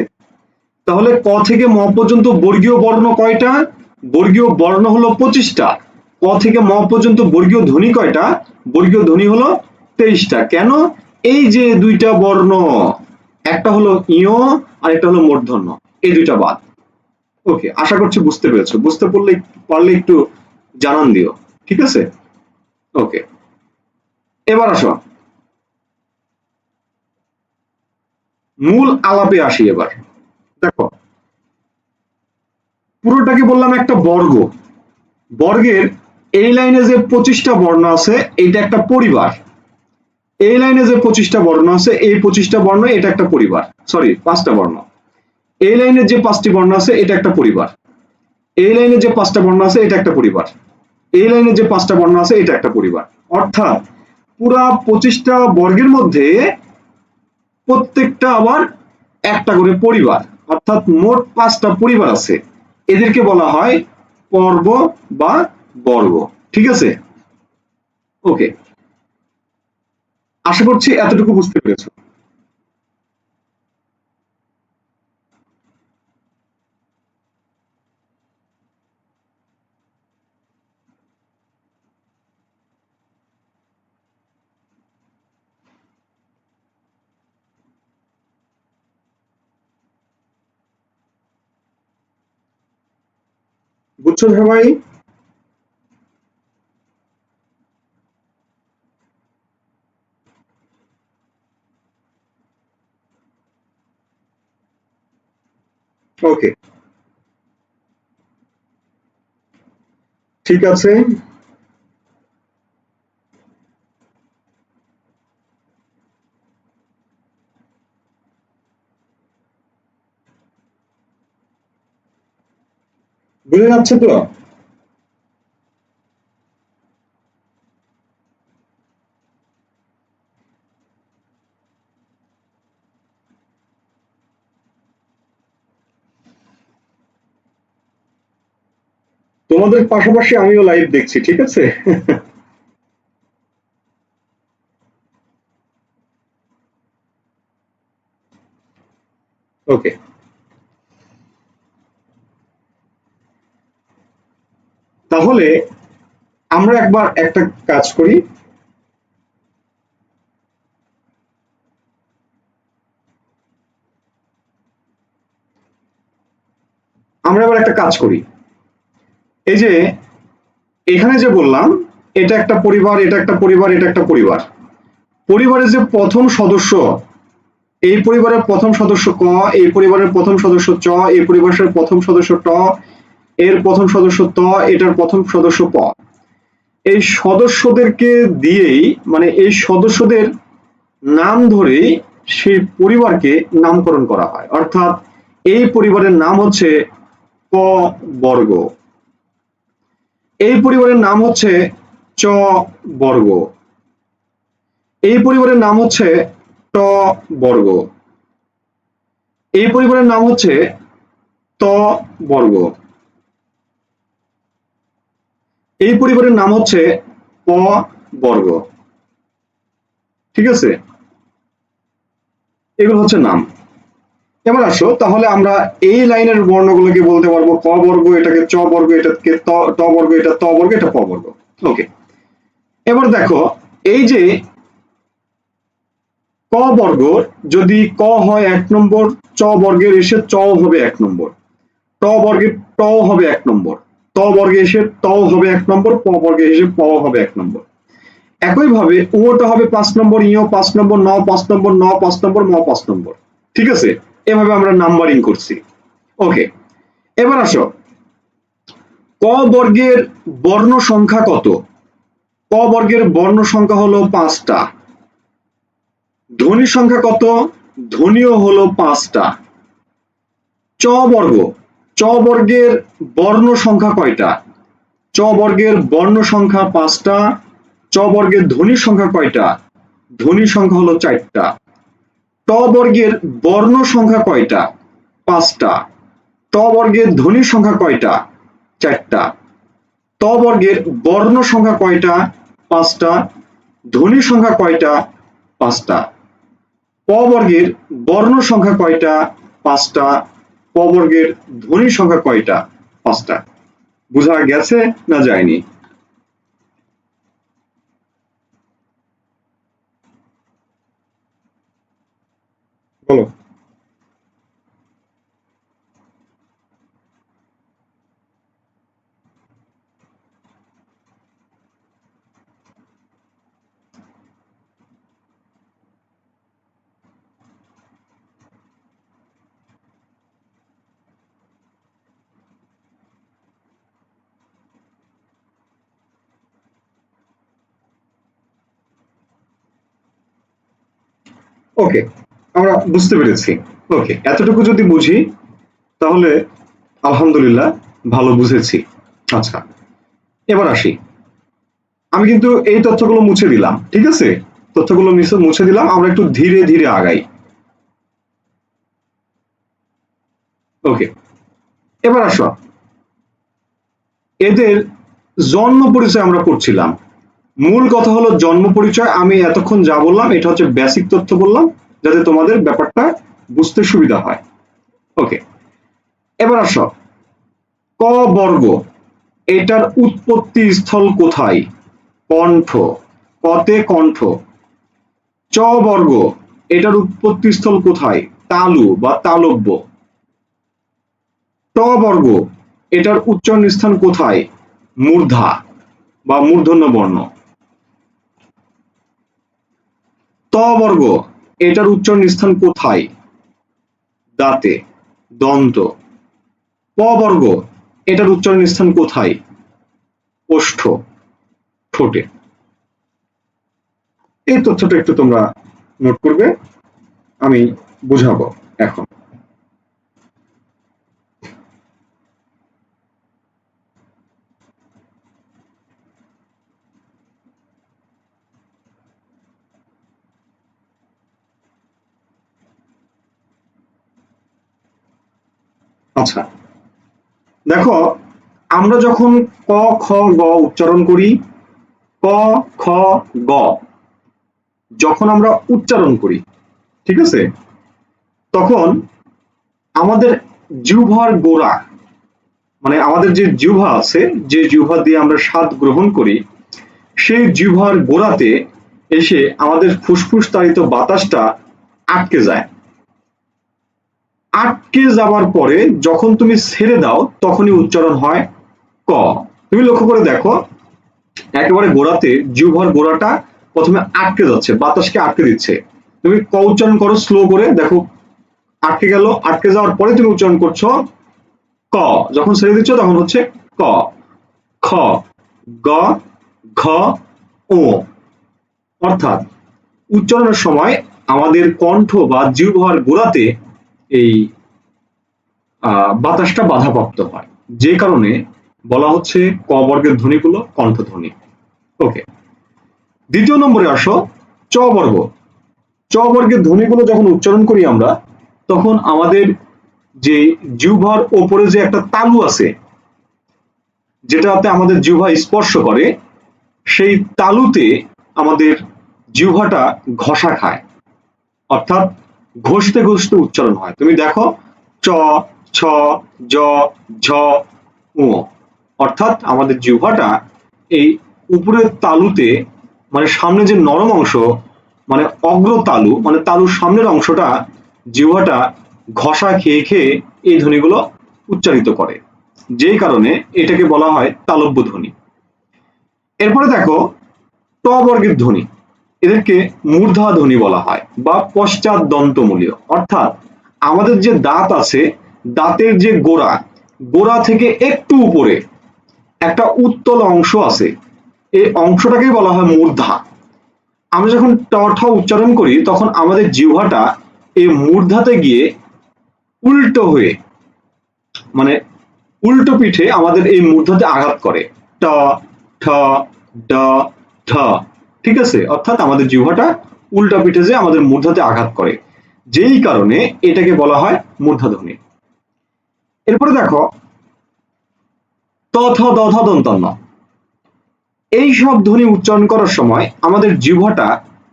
তাহলে ক থেকে ম পর্যন্ত বর্গীয় বর্ণ কয়টা? বর্গীয় বর্ণ হলো 25টা। ক থেকে ম পর্যন্ত বর্গীয় ধ্বনি কয়টা? বর্গীয় ধ্বনি হলো 23টা। কেন? এই যে দুইটা বর্ণ, একটা হলো ইয় আর একটা হলো মূর্ধন্য, এই দুইটা বাদ। ওকে, আশা করছি বুঝতে পেরেছো। বুঝতে পারলে একটু জানান দিও। ঠিক আছে, ওকে, এবার আসো মূল আলাপে আসি। এবার দেখো, পুরোটাকে বললাম একটা বর্গ। বর্গের এই লাইনে যে 25টা বর্ণ আছে, এইটা একটা পরিবার। এই লাইনে যে 25টা বর্ণ আছে, এই 25টা বর্ণ এটা একটা পরিবার। সরি, 5টা বর্ণ। এই লাইনে যে 5টি বর্ণ আছে, এটা একটা পরিবার। এই লাইনে যে 5টা বর্ণ আছে, এটা একটা পরিবার। এই লাইনে যে 5টা বর্ণ আছে, এটা একটা পরিবার। অর্থাৎ পুরা 25টা বর্গের মধ্যে প্রত্যেকটা আবার একটা করে পরিবার। অর্থাৎ মোট 5টা পরিবার আছে। এদেরকে বলা হয় পর্ব বা বর্গ। ঠিক আছে, ওকে, আশা করছি এতটুকু বুঝতে পেরেছো। বুঝছো সবাই? ওকে, ঠিক আছে। বুঝে যাচ্ছে তো? তোমাদের পাশাপাশি আমিও লাইভ দেখছি, ঠিক আছে? ওকে, তাহলে আমরা একবার একটা কাজ করি। আমরা এবার একটা কাজ করি। এই যে এখানে যে বললাম, এটা একটা পরিবার, এটা একটা পরিবার, এটা একটা পরিবার। পরিবারের যে প্রথম সদস্য, এই পরিবারের প্রথম সদস্য ক, এই পরিবারের প্রথম সদস্য চ, এই পরিবারের প্রথম সদস্য ট, এর প্রথম সদস্য ত, এটার প্রথম সদস্য প। এই সদস্যদেরকে দিয়েই, মানে এই সদস্যদের নাম ধরেই সেই পরিবারকে নামকরণ করা হয়। অর্থাৎ এই পরিবারের নাম হচ্ছে ক বর্গ, এই পরিবারের নাম হচ্ছে চ বর্গ, এই পরিবারের নাম হচ্ছে ট বর্গ, এই পরিবারের নাম হচ্ছে ত বর্গ, এই পরিবারের নাম হচ্ছে প বর্গ। ঠিক আছে, এগুলো হচ্ছে নাম। এবার আসো, তাহলে আমরা এই লাইনের বর্ণগুলোকে বলতে পারবো ক বর্গ, এটাকে চ বর্গ, এটাকে ট বর্গ, এটা ত বর্গ, এটা প বর্গ। ওকে, এবার দেখো, এই যে ক বর্গ, যদি ক হয় 1 নম্বর, চ বর্গের এসে চ হবে 1 নম্বর, ট বর্গের ট হবে 1 নম্বর, ত বর্গে এসে ত হবে 1 নম্বর, প বর্গে এসে প হবে 1 নম্বর। একইভাবে উটা হবে 5 নম্বর, ইও 5 নম্বর, ন 5 নম্বর, ন 5 নম্বর, ম 5 নম্বর। ঠিক আছে, এভাবে আমরা নাম্বারিং করছি। ওকে, এবার আসো, ক বর্গের বর্ণ সংখ্যা কত? ক বর্গের বর্ণ সংখ্যা হলো 5টা। ধ্বনি সংখ্যা কত? ধ্বনিও হলো 5টা। চ বর্গ, চ বর্গের বর্ণ সংখ্যা কয়টা? চ বর্গের বর্ণ সংখ্যা 5টা। চ বর্গের ধ্বনি সংখ্যা কয়টা? ধ্বনি সংখ্যা হলো 4টা। ট বর্গের বর্ণ সংখ্যা কয়টা? 5টা। ট বর্গের ধ্বনি সংখ্যা কয়টা? 4টা। ত বর্গের বর্ণ সংখ্যা কয়টা? 5টা। ধ্বনি সংখ্যা কয়টা? 5টা। প বর্গের বর্ণ সংখ্যা কয়টা? 5টা। প বর্গের ধ্বনি সংখ্যা কয়টা? 5টা। বোঝা গেছে না যায়নি? বলো। ওকে, আমরা বুঝতে পেরেছি। ওকে, এতটুকু যদি বুঝি তাহলে আলহামদুলিল্লাহ, ভালো বুঝেছি। আচ্ছা, এবার আসি। আমি কিন্তু এই তথ্যগুলো মুছে দিলাম, ঠিক আছে? তথ্যগুলো মুছে দিলাম, আমরা একটু ধীরে ধীরে আগাই। ওকে, এবার আসো, এদের জন্ম পরিচয় আমরা করছিলাম। মূল কথা হলো জন্ম পরিচয়। আমি এতক্ষণ যা বললাম এটা হচ্ছে বেসিক তথ্য বললাম, যাতে তোমাদের ব্যাপারটা বুঝতে সুবিধা হয়। ওকে, এবার আসো, ক বর্গ, এটার উৎপত্তি স্থল কোথায়? কণ্ঠ, কতে কণ্ঠ। চ বর্গ, এটার উৎপত্তি স্থল কোথায়? তালু বা তালব্য। ট বর্গ, এটার উচ্চারণ স্থান কোথায়? মূর্ধা বা মূর্ধন্য বর্ণ। ত বর্গ, এটার উচ্চারণ স্থান কোথায়? দাঁতে, দন্ত। প বর্গ, এটার উচ্চারণ স্থান কোথায়? ওষ্ঠ, ঠোঁটে। এই তথ্যটা একটু তোমরা নোট করবে, আমি বুঝাবো এখন। আচ্ছা, দেখো আমরা যখন ক খ গ উচ্চারণ করি, ক খ গ যখন আমরা উচ্চারণ করি, ঠিক আছে, তখন আমাদের জিহ্বার গোড়া, মানে আমাদের যে জিহ্বা আছে, যে জিহ্বা দিয়ে আমরা স্বাদ গ্রহণ করি, সেই জিহ্বার গোড়াতে এসে আমাদের ফুসফুস তাড়িত বাতাসটা আটকে যায়। আটকে যাওয়ার পরে যখন তুমি ছেড়ে দাও তখনই উচ্চারণ হয় ক। তুমি লক্ষ্য করে দেখো, একেবারে গোড়াতে জিহ্বার গোড়াটা প্রথমে আটকে যাচ্ছে, বাতাসকে আটকে দিচ্ছে। তুমি ক উচ্চারণ করো স্লো করে, দেখো আটকে গেল, আটকে যাওয়ার পরে তুমি উচ্চারণ করছো ক, যখন ছেড়ে দিচ্ছ তখন হচ্ছে ক। খ, গ, ঘ, ও। অর্থাৎ উচ্চারণের সময় আমাদের কণ্ঠ বা জিহ্বার গোড়াতে এই বাতাসটা বাধাপ্রাপ্ত হয়, যে কারণে বলা হচ্ছে ক বর্গের ধ্বনিগুলো কণ্ঠধ্বনি। ওকে, দ্বিতীয় নম্বরে আসো, চ বর্গ। চ বর্গের ধ্বনিগুলো যখন উচ্চারণ করি আমরা, তখন আমাদের যে জিহ্বার ওপরে যে একটা তালু আছে, যেটাতে আমাদের জিহ্বা স্পর্শ করে, সেই তালুতে আমাদের জিহ্বাটা ঘষা খায়, অর্থাৎ ঘষতে ঘষতে উচ্চারণ হয়। তুমি দেখো চ, ছ, জ, ঝ, উ, অর্থাৎ আমাদের জিহ্বাটা এই উপরের তালুতে, মানে সামনে যে নরম অংশ, মানে অগ্র তালু, মানে তালুর সামনের অংশটা জিহ্বাটা ঘষা খেয়ে খেয়ে এই ধ্বনিগুলো উচ্চারিত করে, যেই কারণে এটাকে বলা হয় তালব্য ধ্বনি। এরপরে দেখো ট বর্গের ধ্বনি, এদেরকে মূর্ধা ধ্বনি বলা হয় বা পশ্চাৎ দন্তমূলীয়। অর্থাৎ আমাদের যে দাঁত আছে, দাঁতের যে গোড়া, গোড়া থেকে একটু উপরে একটা উত্তল অংশ আছে, এই অংশটাকে বলা হয় মূর্ধা। আমরা যখন ট ঠ উচ্চারণ করি তখন আমাদের জিহ্বাটা এই মূর্ধাতে গিয়ে উল্টো হয়ে, মানে উল্টো পিঠে আমাদের এই মূর্ধাতে আঘাত করে, ট, ঠ, ড, ঢ। ঠিক আছে, অর্থাৎ আমাদের জিহ্বাটা উল্টা পিঠে যে আমাদের মূর্ধাতে আঘাত করে, যেই কারণে এটাকে বলা হয় মূর্ধাধ্বনি। এরপরে দেখো ত থ দ ধ দন্তান্ন, এই সব ধ্বনি উচ্চারণ করার সময় আমাদের জিহ্বাটা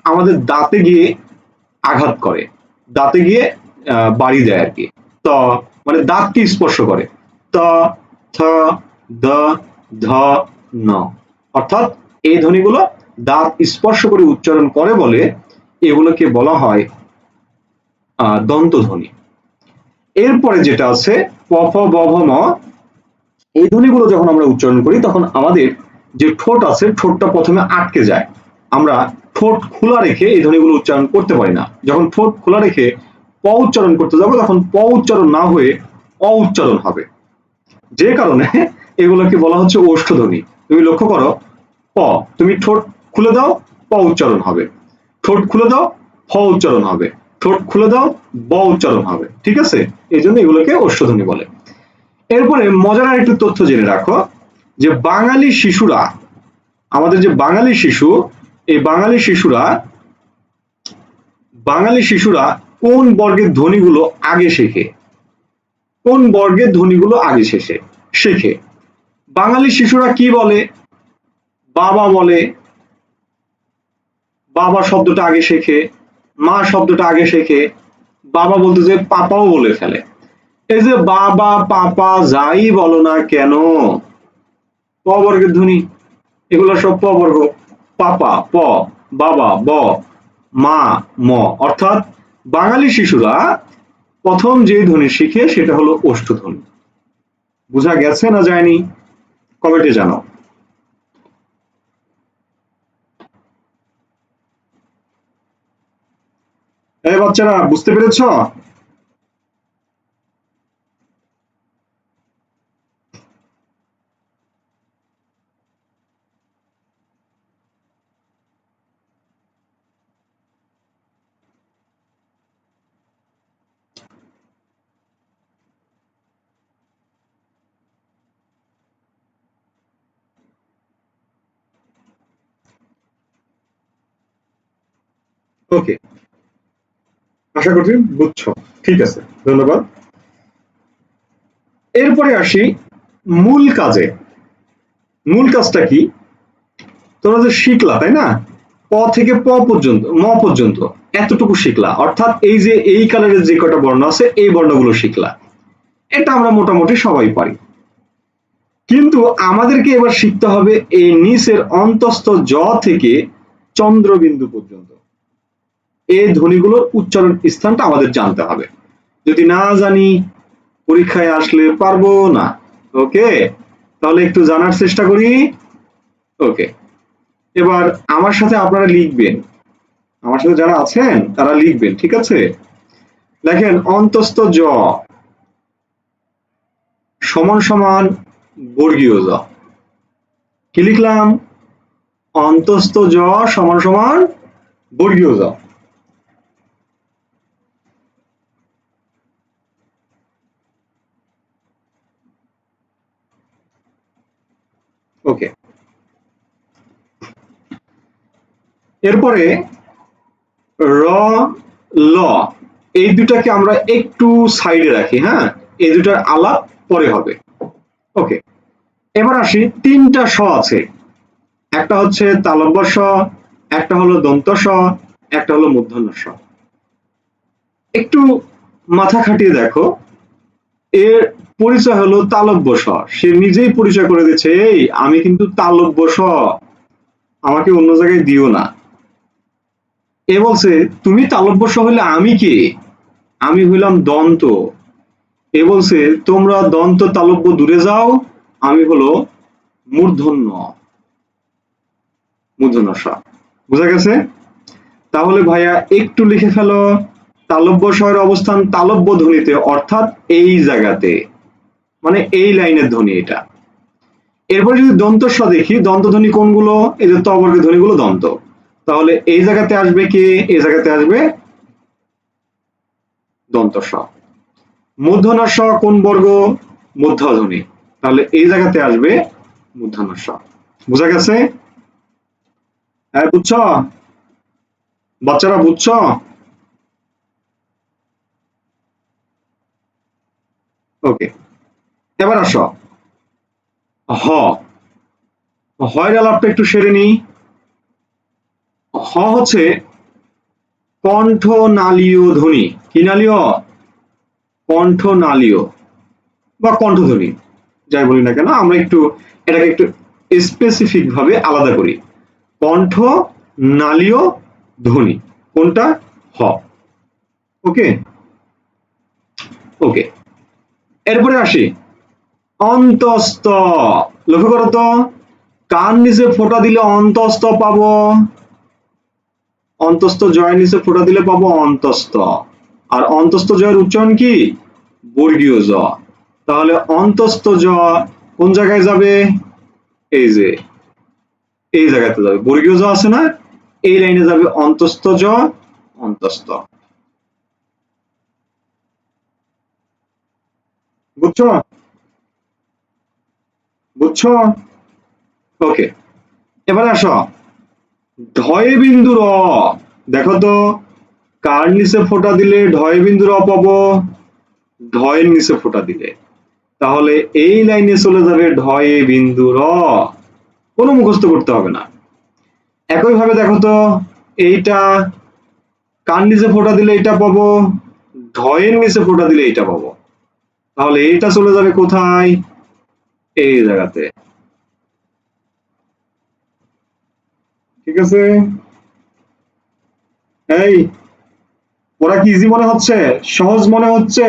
আমাদের দাঁতে গিয়ে আঘাত করে, দাঁতে গিয়ে বাড়ি দেয় আর কি। ত মানে দাঁতকে স্পর্শ করে, ত, থ, দ, ধ, ন। অর্থাৎ এই ধ্বনিগুলো দাঁত স্পর্শ করে উচ্চারণ করে বলে এগুলোকে বলা হয় দন্ত ধ্বনি। এরপরে যেটা আছে প ফ ব ভ ম, এই ধ্বনিগুলো যখন আমরা উচ্চারণ করি তখন আমাদের যে ঠোঁট আছে, ঠোঁটটা প্রথমে আটকে যায়, আমরা ঠোঁট খোলা রেখে এই ধ্বনিগুলো উচ্চারণ করতে পারি না। যখন ঠোঁট খোলা রেখে প উচ্চারণ করতে যাবো তখন প উচ্চারণ না হয়ে অ উচ্চারণ হবে, যে কারণে এগুলোকে বলা হচ্ছে ওষ্ঠধ্বনি। তুমি লক্ষ্য করো, প তুমি ঠোঁট খুলে দাও, প উচ্চারণ হবে, ঠোঁট খুলে দাও, ফ উচ্চারণ হবে, ঠোঁট খুলে দাও, ব উচ্চারণ হবে। ঠিক আছে, এই জন্য এগুলোকে ওষ্ঠধ্বনি বলে। এরপরে মজার আরেকটু তথ্য জেনে রাখো, যে বাঙালি শিশুরা, আমাদের যে বাঙালি শিশু, এই বাঙালি শিশুরা কোন বর্গের ধ্বনিগুলো আগে শেখে? কোন বর্গের ধ্বনিগুলো আগে শেখে? বাঙালি শিশুরা কি বলে? বাবা বলে, বাবা শব্দটা আগে শেখে, মা শব্দটা আগে শেখে, বাবা বলতে যে পাপাও বলে ফেলে। এই যে বাবা পাপা যাই বলো না কেন, প বর্গের ধ্বনি, এগুলো সব প বর্গ। পাপা প, বাবা ব, মা ম। অর্থাৎ বাঙালি শিশুরা প্রথম যে ধ্বনি শিখে সেটা হলো ওষ্ঠধ্বনি। বোঝা গেছে না যায়নি? কমেন্টে জানাও। এই বাচ্চারা বুঝতে পেরেছ? ওকে, আশা করছি বুঝছো। ঠিক আছে, ধন্যবাদ। এরপরে আসি মূল কাজে। মূল কাজটা কি? তোমরা যে শিখলা তাই না, প থেকে প পর্যন্ত, ম পর্যন্ত এতটুকু শিখলা, অর্থাৎ এই যে এই কালারের যে কটা বর্ণ আছে এই বর্ণগুলো শিখলা, এটা আমরা মোটামুটি সবাই পারি। কিন্তু আমাদেরকে এবার শিখতে হবে এই নিচের অন্তস্থ জ থেকে চন্দ্রবিন্দু পর্যন্ত এই ধ্বনিগুলোর উচ্চারণ স্থানটা আমাদের জানতে হবে। যদি না জানি পরীক্ষায় আসলে পারবো না। ওকে, তাহলে একটু জানার চেষ্টা করি। ওকে, এবার আমার সাথে আপনারা লিখবেন, আমার সাথে যারা আছেন তারা লিখবেন, ঠিক আছে? দেখেন, অন্তস্থ জ সমান সমান বর্গীয় জ। কি লিখলাম? অন্তস্থ জ সমান সমান বর্গীয় জ। ওকে, এরপরে র, ল, এই দুটাকে আমরা একটু সাইডে রাখি। হ্যাঁ, এই দুটার আলাপ পরে হবে। ওকে, এবার আসি, তিনটা স আছে। একটা হচ্ছে তালব্য স, একটা হলো দন্ত স, একটা হলো মূর্ধন্য স। একটু মাথা খাটিয়ে দেখো, এর পরিচয় হলো তালব্য স। সে নিজেই পরিচয় করে দিচ্ছে, এই আমি কিন্তু তালব্য স, আমাকে অন্য জায়গায় দিও না। এ বলছে তুমি তালব্য স হইলে আমি কে? আমি হইলাম দন্ত। এ বলছে তোমরা দন্ত তালব্য দূরে যাও, আমি হলো মূর্ধন্য, মূর্ধন্য স। বুঝা গেছে? তাহলে ভাইয়া একটু লিখে ফেলো, তালব্য স্বরের অবস্থান তালব্য ধ্বনিতে, অর্থাৎ এই জায়গাতে, মানে এই লাইনের ধ্বনি এটা। এরপরে যদি দন্ত স দেখি, দন্ত ধ্বনি কোনগুলো? এই যে ত বর্গের ধ্বনিগুলো দন্ত। তাহলে এই জায়গাতে আসবে কি? এই জায়গাতে আসবে দন্ত স। মূর্ধন্য স কোন বর্গ? মধ্যধ্বনি। তাহলে এই জায়গাতে আসবে মূর্ধন্য স। বুঝা গেছে? হ্যাঁ, বুঝছ বাচ্চারা, বুঝছ? ওকে, এবার আসো হ। হয়ের আলাপটা একটু সেরে নিই। হ হচ্ছে কণ্ঠ নালীয় ধ্বনি। কি নালীয়? কণ্ঠ নালীয় বা কণ্ঠধ্বনি, যাই বলি না কেন, আমরা একটু এটাকে একটু স্পেসিফিক ভাবে আলাদা করি। কণ্ঠ নালীয় ধ্বনি কোনটা? হ। ওকে, ওকে, এরপরে আসি অন্তস্থ। লক্ষ্য করো তো, কার নিচে ফোঁটা দিলে অন্তস্থ পাবো? অন্তস্থ জয়ের নিচে ফোঁটা দিলে পাবো অন্তস্থ। আর অন্তস্থ জয়ের উচ্চারণ কি? বর্গীয় জ। তাহলে অন্তস্থ জ কোন জায়গায় যাবে? এই যে এই জায়গাতে যাবে, বর্গীয় জ আছে না, এই লাইনে যাবে অন্তস্থ জ, অন্তস্থ। বুঝছো? বুঝছো? ওকে, এবার আসো ঢয়ে বিন্দু র। দেখো তো, কার নিচে ফোঁটা দিলে ঢয়ে বিন্দু র পাবো? ঢয়ের নিচে ফোঁটা দিলে। তাহলে এই লাইনে চলে যাবে ঢয়ে বিন্দু র। কোনো মুখস্থ করতে হবে না। একই ভাবে দেখো তো, এইটা কার নিচে ফোঁটা দিলে এটা পাবো? ঢয়ের নিচে ফোঁটা দিলে এটা পাবো। তাহলে এইটা চলে যাবে কোথায়? এই জায়গাতে। ঠিক আছে? এই, ওরা কি ইজি মনে হচ্ছে? সহজ মনে হচ্ছে?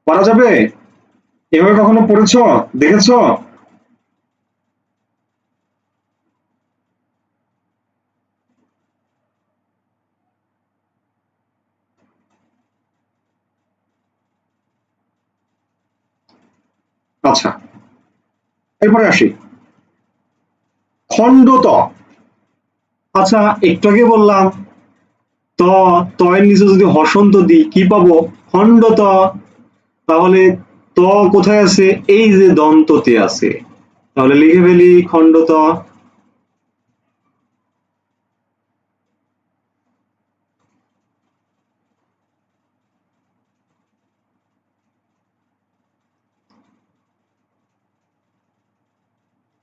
পারা যাবে? এভাবে কখনো পড়েছো, দেখেছো? আচ্ছা, এরপরে আসি খণ্ডত। আচ্ছা, একটু আগে বললাম ত, এর নিচে যদি হসন্ত দিই কি পাবো? খণ্ডত। তাহলে ত কোথায় আছে? এই যে দন্ততে আছে, তাহলে লিখে ফেলি খণ্ডত।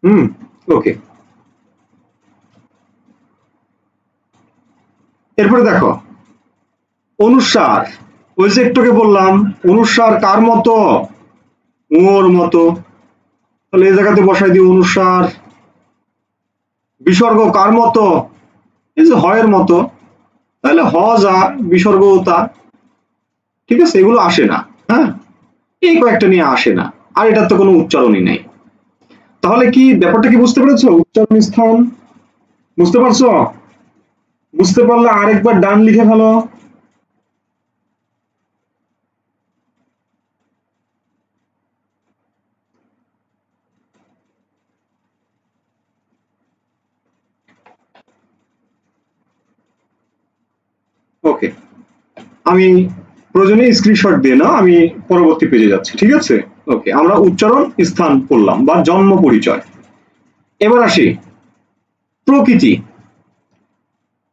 হুম, ওকে। এরপরে দেখো অনুসার। ওই যে একটুকে বললাম অনুসার কার মতো? ওর মতো। তাহলে এই জায়গাতে বসাই দিই অনুসার। বিসর্গ কার মতো? এই যে হয়ের মতো। তাহলে হ যা, বিসর্গ তা। ঠিক আছে, এগুলো আসে না। হ্যাঁ, এই কয়েকটা নিয়ে আসে না। আর এটার তো কোনো উচ্চারণই নেই। তাহলে কি ব্যাপারটা কি বুঝতে পেরেছো? উচ্চারণ স্থান বুঝতে পারছো? বুঝতে পারলে আরেকবার ডান লিখে ফেলো। ওকে, আমি প্রয়োজনে স্ক্রিনশট দিয়ে না, আমি পরবর্তী পেজে যাচ্ছি, ঠিক আছে? ওকে, আমরা উচ্চারণ স্থান পড়লাম বা জন্ম পরিচয়। এবার আসি প্রকৃতি।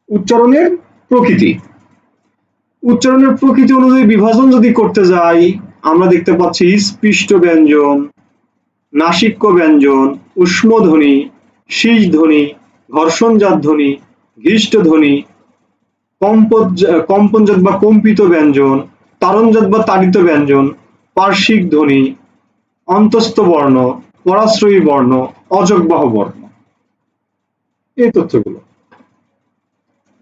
উচ্চারণের প্রকৃতি। উচ্চারণের প্রকৃতি অনুযায়ী বিভাজন যদি করতে যাই, আমরা দেখতে পাচ্ছি স্পৃষ্ট ব্যঞ্জন, নাসিক্য ব্যঞ্জন, ঊষ্মধ্বনি, শীষ ধ্বনি, ঘর্ষণজাত ধ্বনি, ঘিষ্ট ধ্বনি, কম্পনজাত বা কম্পিত ব্যঞ্জন, তারণজাত বা তাড়িত ব্যঞ্জন, পার্শ্বিক ধ্বনি, অন্তস্থ বর্ণ, পরাশ্রয়ী বর্ণ, অযোগবাহ বর্ণ। এই তথ্যগুলো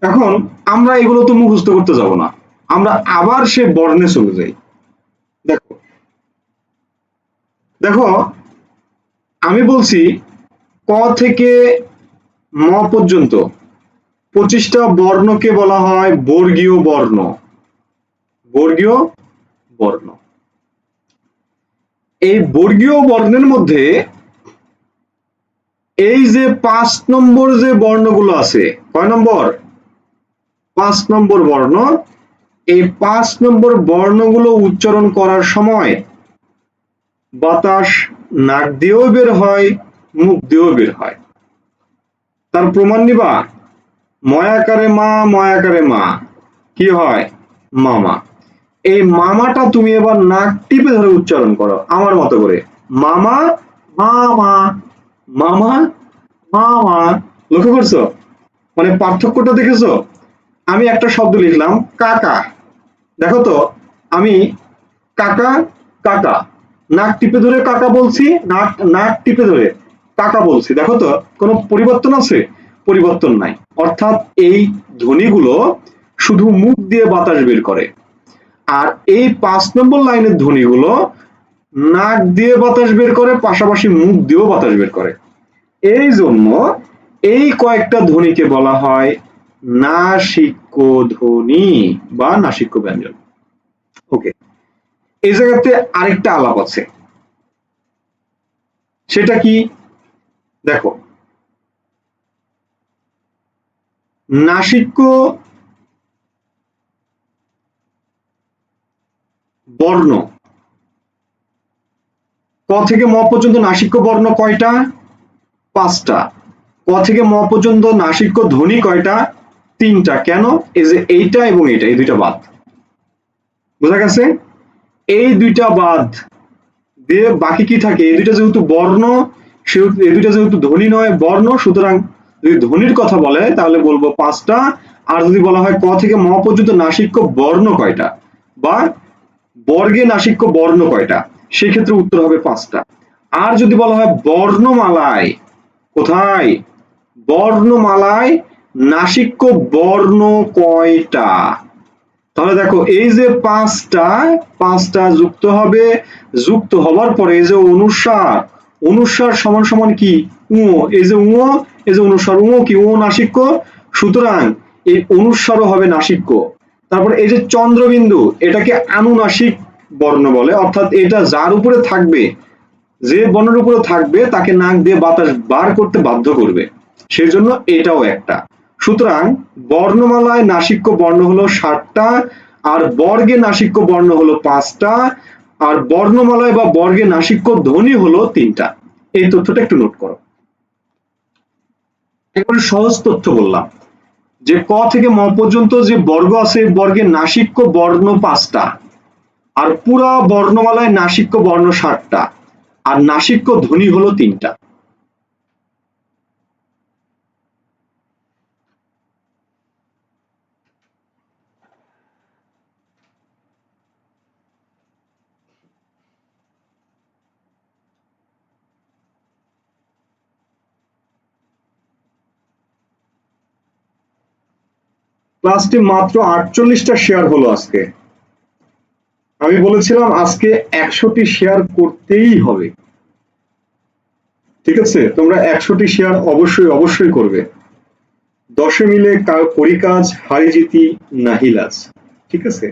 এখন আমরা এগুলো তো মুখস্থ করতে যাব না, আমরা আবার সে বর্ণে চলে যাই। দেখো, দেখো আমি বলছি ক থেকে ম পর্যন্ত 25টা বর্ণকে বলা হয় বর্গীয় বর্ণ। বর্গীয় বর্ণ। এই বর্গীয় বর্ণের মধ্যে এই যে 5 নম্বর যে বর্ণগুলো আছে, কয় নম্বর? 5 নম্বর বর্ণ। এই 5 নম্বর বর্ণগুলো উচ্চারণ করার সময় বাতাস নাক দিয়েও বের হয়, মুখ দিয়েও বের হয়। তার প্রমাণ নিবা? ময়াকারে মা, ময়াকারে মা কি হয়? মামা। এই মামাটা তুমি এবার নাক টিপে ধরে উচ্চারণ করো আমার মতো করে। মামা, মামা, মামা, মামা। লক্ষ্য করছো মানে পার্থক্যটা দেখেছো? আমি একটা শব্দ লিখলাম কাকা, দেখো তো আমি কাকা, কাকা, নাক টিপে ধরে কাকা বলছি, নাক নাক টিপে ধরে কাকা বলছি, দেখো তো কোনো পরিবর্তন আছে? পরিবর্তন নাই। অর্থাৎ এই ধ্বনিগুলো শুধু মুখ দিয়ে বাতাস বের করে, আর এই 5 নম্বর লাইনের ধ্বনিগুলো নাক দিয়ে বাতাস বের করে, পাশাপাশি মুখ দিয়েও বাতাস বের করে। এই জন্য এই কয়েকটা ধ্বনিকে বলা হয় নাসিক্য ধ্বনি বা নাসিক্য ব্যঞ্জন। ওকে, এই জায়গাতে আরেকটা আলাপ আছে, সেটা কি? দেখো, নাসিক্য বর্ণ, ক থেকে ম পর্যন্ত নাসিক্য বর্ণ কয়টা? 5টা। ক থেকে ম পর্যন্ত নাসিক্য ধ্বনি কয়টা? 3টা। কেন? এই যে এইটা এবং এইটা, এই দুইটা বাদ। বোঝা গেছে? এই দুইটা বাদ দিয়ে বাকি কি থাকে? এই দুইটা যেহেতু বর্ণ, সেহেতু এই দুইটা যেহেতু ধ্বনি নয় বর্ণ, সুতরাং যদি ধ্বনির কথা বলে তাহলে বলবো 5টা। আর যদি বলা হয় ক থেকে ম পর্যন্ত নাসিক্য বর্ণ কয়টা বা বর্গে নাসিক্য বর্ণ কয়টা, সেক্ষেত্রে উত্তর হবে 5টা। আর যদি বলা হয় বর্ণমালায়, কোথায়? বর্ণমালায় নাসিক্য বর্ণ কয়টা, তাহলে দেখো এই যে পাঁচটা যুক্ত হবে, যুক্ত হবার পরে এই যে অনুসার, অনুসার সমান সমান কি উ, এই যে উ, এই যে অনুসার, উ কি উ নাসিক্য, সুতরাং এই অনুসারও হবে নাসিক্য। তারপরে এই যে চন্দ্রবিন্দু, এটাকে আনুনাসিক বর্ণ বলে, অর্থাৎ এটা যার উপরে থাকবে, যে বর্ণের উপরে থাকবে তাকে নাক দিয়ে বাতাস বার করতে বাধ্য করবে, সেই জন্য এটাও একটা। সুতরাং বর্ণমালায় নাসিক্য বর্ণ হলো 60টা, আর বর্গে নাসিক্য বর্ণ হলো 5টা, আর বর্ণমালায় বা বর্গে নাসিক্য ধ্বনি হলো 3টা। এই তথ্যটা একটু নোট করো। একেবারে সহজ তথ্য বললাম যে ক থেকে ম পর্যন্ত যে বর্গ আছে, বর্গে নাসিক্য বর্ণ 5টা, আর পুরা বর্ণমালায় নাসিক্য বর্ণ 60টা, আর নাসিক্য ধ্বনি হলো 3টা। ক্লাসটি মাত্র 48টা শেয়ার হলো আজকে। আমি বলেছিলাম আজকে 100টি শেয়ার করতেই হবে, ঠিক আছে? তোমরা 100টি শেয়ার অবশ্যই অবশ্যই করবে। 10 মিলে করি কাজ, হারি জিতি নাহিলাজ, ঠিক আছে?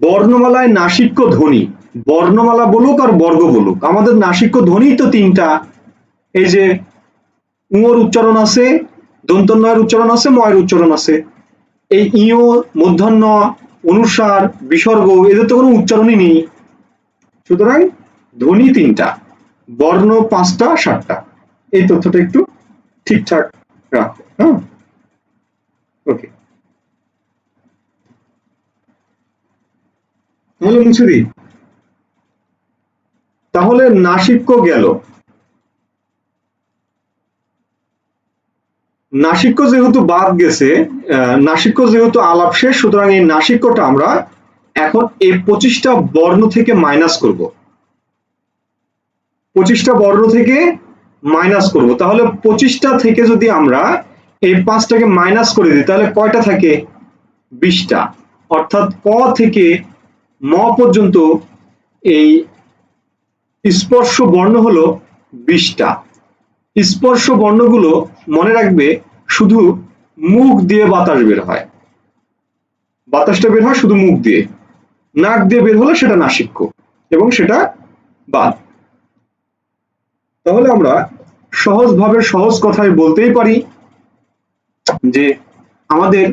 বর্ণমালায় নাসিক্য ধ্বনি, বর্ণমালা বলুক আর বর্গ বলুক, আমাদের নাসিক্য ধ্বনি তো 3টা। এই যে উঁর উচ্চারণ আছে, দন্তন্বয়ের উচ্চারণ আছে, ময়ের উচ্চারণ আছে। এই ইও, মূর্ধন্য, অনুসার, বিসর্গ, এদের তো কোনো উচ্চারণই নেই। সুতরাং ধ্বনি 3টা, বর্ণ 5টা, 7টা। এই তথ্যটা একটু ঠিকঠাক রাখো, হ্যাঁ? ওকে, তাহলে মুছে দিই। তাহলে নাসিক্য গেল, নাসিক্য যেহেতু বাদ গেছে, নাসিক্য যেহেতু আলাপ শেষ, সুতরাং এই নাসিক্যটা আমরা এখন এই 25টা বর্ণ থেকে মাইনাস করব, 25টা বর্ণ থেকে মাইনাস করব। তাহলে 25টা থেকে যদি আমরা এই 5টাকে মাইনাস করে দিই, তাহলে কয়টা থাকে? 20টা। অর্থাৎ ক থেকে ম পর্যন্ত এই স্পর্শ বর্ণ হলো 20টা। স্পর্শ বর্ণগুলো মনে রাখবে শুধু মুখ দিয়ে বাতাস বের হয়, বাতাসটা বের হয় শুধু মুখ দিয়ে, নাক দিয়ে বের হলে সেটা নাসিক্য এবং সেটা বাদ। তাহলে আমরা সহজভাবে সহজ কথায় বলতেই পারি যে আমাদের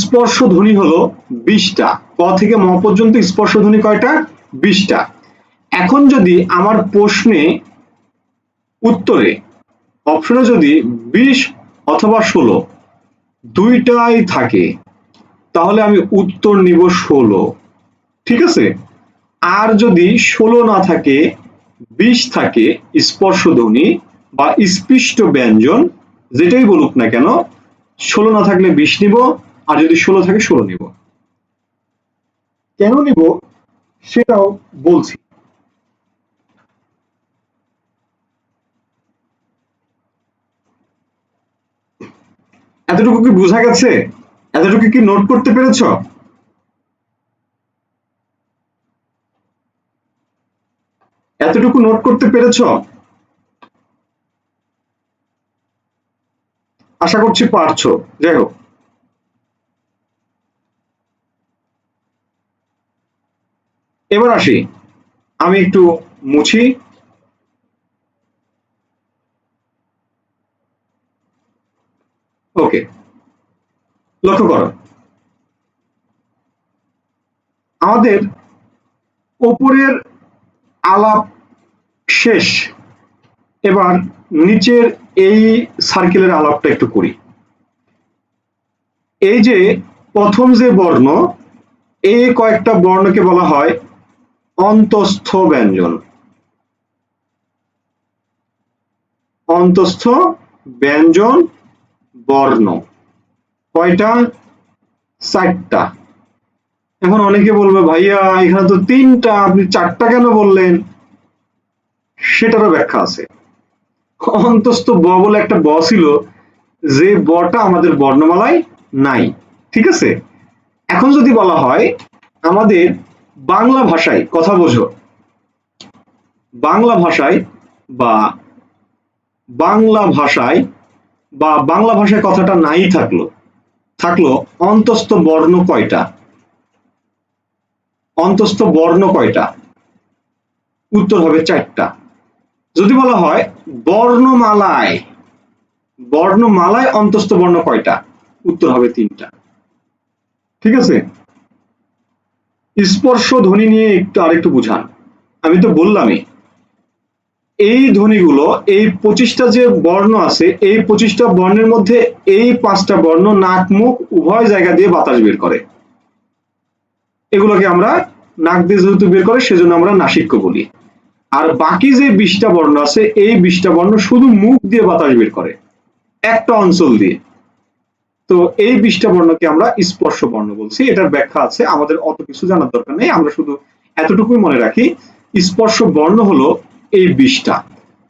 স্পর্শ ধ্বনি হলো 20টা। ক থেকে ম পর্যন্ত স্পর্শ ধ্বনি কয়টা? 20টা। এখন যদি আমার প্রশ্নে উত্তরে অপশনে যদি 20 অথবা 16 দুইটাই থাকে, তাহলে আমি উত্তর নিব 16, ঠিক আছে? আর যদি 16 না থাকে, 20 থাকে স্পর্শ ধ্বনি বা স্পৃষ্ট ব্যঞ্জন, যেটাই বলুক না কেন, 16 না থাকলে 20 নিব, আর যদি 16 থাকে 16 নিব। কেন নিব সেটাও বলছি। এতটুকু কি বোঝা গেছে? এতটুকু কি নোট করতে পেরেছ? এতটুকু নোট করতে পেরেছ? আশা করছি পারছো। যাই হোক, এবার আসি, আমি একটু মুছি। ওকে, লক্ষ্য করো, আমাদের উপরের আলাপ শেষ, এবার নিচের এই সার্কেলের আলাপটা একটু করি। এই যে প্রথম যে বর্ণ, এই কয়েকটা বর্ণকে বলা হয় অন্তঃস্থ ব্যঞ্জন। অন্তঃস্থ ব্যঞ্জন বর্ণ কয়টা? চারটা। এখন অনেকে বলবে ভাইয়া এখানে তো তিনটা, আপনি চারটা কেন বললেন? সেটারও ব্যাখ্যা আছে। অন্তস্থ ব বলে একটা ব ছিল, যে বটা আমাদের বর্ণমালায় নাই। ঠিক আছে, এখন যদি বলা হয় আমাদের বাংলা ভাষায়, কথা বোঝো, বাংলা ভাষায় বা বাংলা ভাষায় বা বাংলা ভাষায় কথাটা নাই থাকলো অন্তস্থ বর্ণ কয়টা? অন্তস্থ বর্ণ কয়টা? উত্তর হবে চারটা। যদি বলা হয় বর্ণমালায়, বর্ণমালায় অন্তস্থ বর্ণ কয়টা? উত্তর হবে তিনটা। ঠিক আছে, স্পর্শ ধ্বনি নিয়ে একটু আরেকটু বুঝান। আমি তো বললামই এই ধ্বনিগুলো, এই 25টা যে বর্ণ আছে, এই 25টা বর্ণের মধ্যে এই 5টা বর্ণ নাক মুখ উভয় জায়গা দিয়ে বাতাস বের করে। এগুলোকে আমরা নাক দিয়ে যেহেতু বের করে সেজন্য আমরা নাসিক্য বলি। আর বাকি যে 20টা বর্ণ আছে, এই 20টা বর্ণ শুধু মুখ দিয়ে বাতাস বের করে, একটা অঞ্চল দিয়ে। তো এই 20টা বর্ণকে আমরা স্পর্শ বর্ণ বলছি। এটার ব্যাখ্যা আছে, আমাদের অত কিছু জানার দরকার নেই, আমরা শুধু এতটুকুই মনে রাখি স্পর্শ বর্ণ হলো এই 20টা।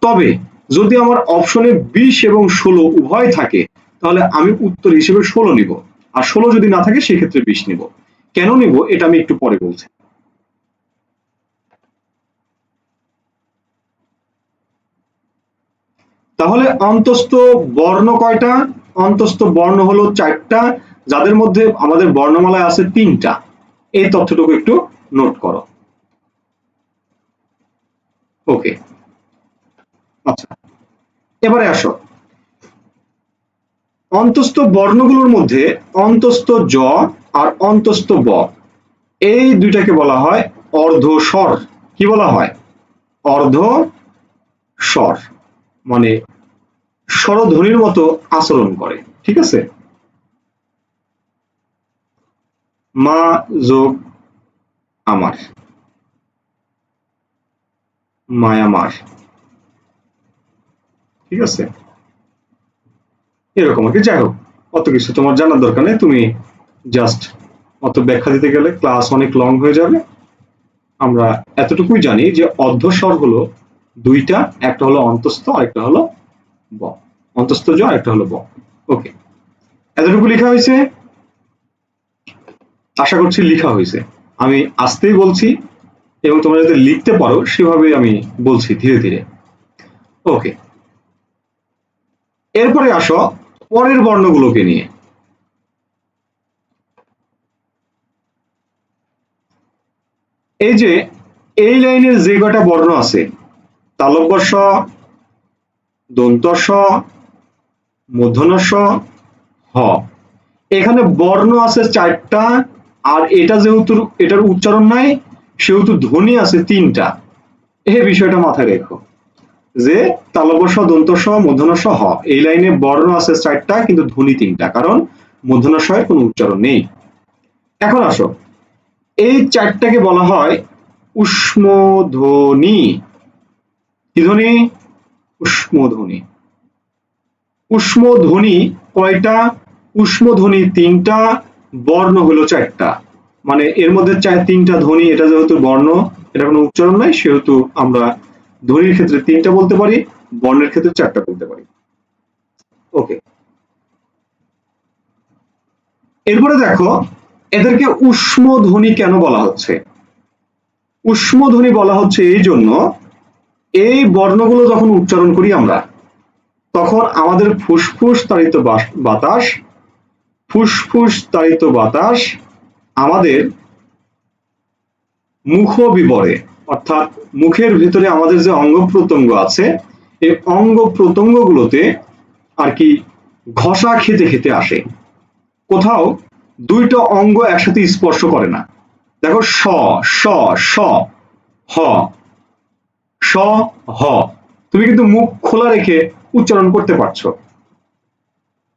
তবে যদি আমার অপশনে 20 এবং 16 উভয় থাকে, তাহলে আমি উত্তর হিসেবে 16 নিব, আর 16 যদি না থাকে সেক্ষেত্রে 20 নিব। কেন নিব এটা আমি একটু পরে বলছি। তাহলে অন্তস্থ বর্ণ কয়টা? অন্তস্থ বর্ণ হলো চারটা, যাদের মধ্যে আমাদের বর্ণমালায় আছে তিনটা। এই তথ্যটুকু একটু নোট করো। ওকে, আচ্ছা, এবারে আসো অন্তস্থ বর্ণগুলোর মধ্যে অন্তস্থ জ আর অন্তস্থ ব, এই দুইটাকে বলা হয় অর্ধস্বর। কি বলা হয়? অর্ধস্বর, মানে স্বরধ্বনির মতো আচরণ করে। ঠিক আছে, মা যোগ আমার, মায়ামার। ঠিক আছে, এরকম আর কি। যাই হোক, অত কিছু তোমার জানার দরকার নেই, তুমি জাস্ট অত ব্যাখ্যা দিতে গেলে ক্লাস অনেক লং হয়ে যাবে। আমরা এতটুকুই জানি যে অর্ধস্বর হলো দুইটা, একটা হলো অন্তস্থ আর একটা হলো ব, অন্তস্থ জ আর একটা হলো ব। ওকে, এতটুকু লেখা হয়েছে, আশা করছি লেখা হয়েছে। আমি আস্তেই বলছি এবং তোমরা যাতে লিখতে পারো সেভাবে আমি বলছি ধীরে ধীরে। ওকে, এরপরে আসো পরের বর্ণগুলোকে নিয়ে। এই যে এই লাইনের যে কটা বর্ণ আছে, তালব্য স, দন্ত স, মূর্ধন্য ষ, হ, এখানে বর্ণ আছে চারটা, আর এটা যেহেতু এটার উচ্চারণ নাই সেহেতু ধ্বনি আছে তিনটা। এই বিষয়টা মাথায় রেখো যে তালব্য স, দন্ত স, মূর্ধন্য ষ, হ, এই লাইনে বর্ণ আছে চারটা কিন্তু ধ্বনি তিনটা, কারণ মূর্ধন্য ষ এর কোনো উচ্চারণ নেই। এখন আসো, এই চারটাকে বলা হয় ঊষ্মধ্বনি। কি ধ্বনি? ঊষ্মধ্বনি। ঊষ্মধ্বনি কয়টা? ঊষ্মধ্বনি তিনটা, বর্ণ হলো চারটা। মানে এর মধ্যে তিনটা ধ্বনি, এটা যেহেতু বর্ণ, এটা কোনো উচ্চারণ নাই, সেহেতু আমরা ধ্বনির ক্ষেত্রে তিনটা বলতে পারি, বর্ণের ক্ষেত্রে চারটা বলতে পারি। ওকে, এরপরে দেখো এদেরকে ঊষ্মধ্বনি কেন বলা হচ্ছে? ঊষ্মধ্বনি বলা হচ্ছে এই জন্য, এই বর্ণগুলো যখন উচ্চারণ করি আমরা, তখন আমাদের ফুসফুস তাড়িত বাতাস, ফুসফুস তাড়িত বাতাস আমাদের মুখ বিবরে, অর্থাৎ মুখের ভিতরে আমাদের যে অঙ্গ প্রত্যঙ্গ আছে, এই অঙ্গ প্রত্যঙ্গ গুলোতে আর কি ঘষা খেতে খেতে আসে। কোথাও দুইটা অঙ্গ একসাথে স্পর্শ করে না। দেখো স, স, স, হ, স, হ, তুমি কিন্তু মুখ খোলা রেখে উচ্চারণ করতে পারছো।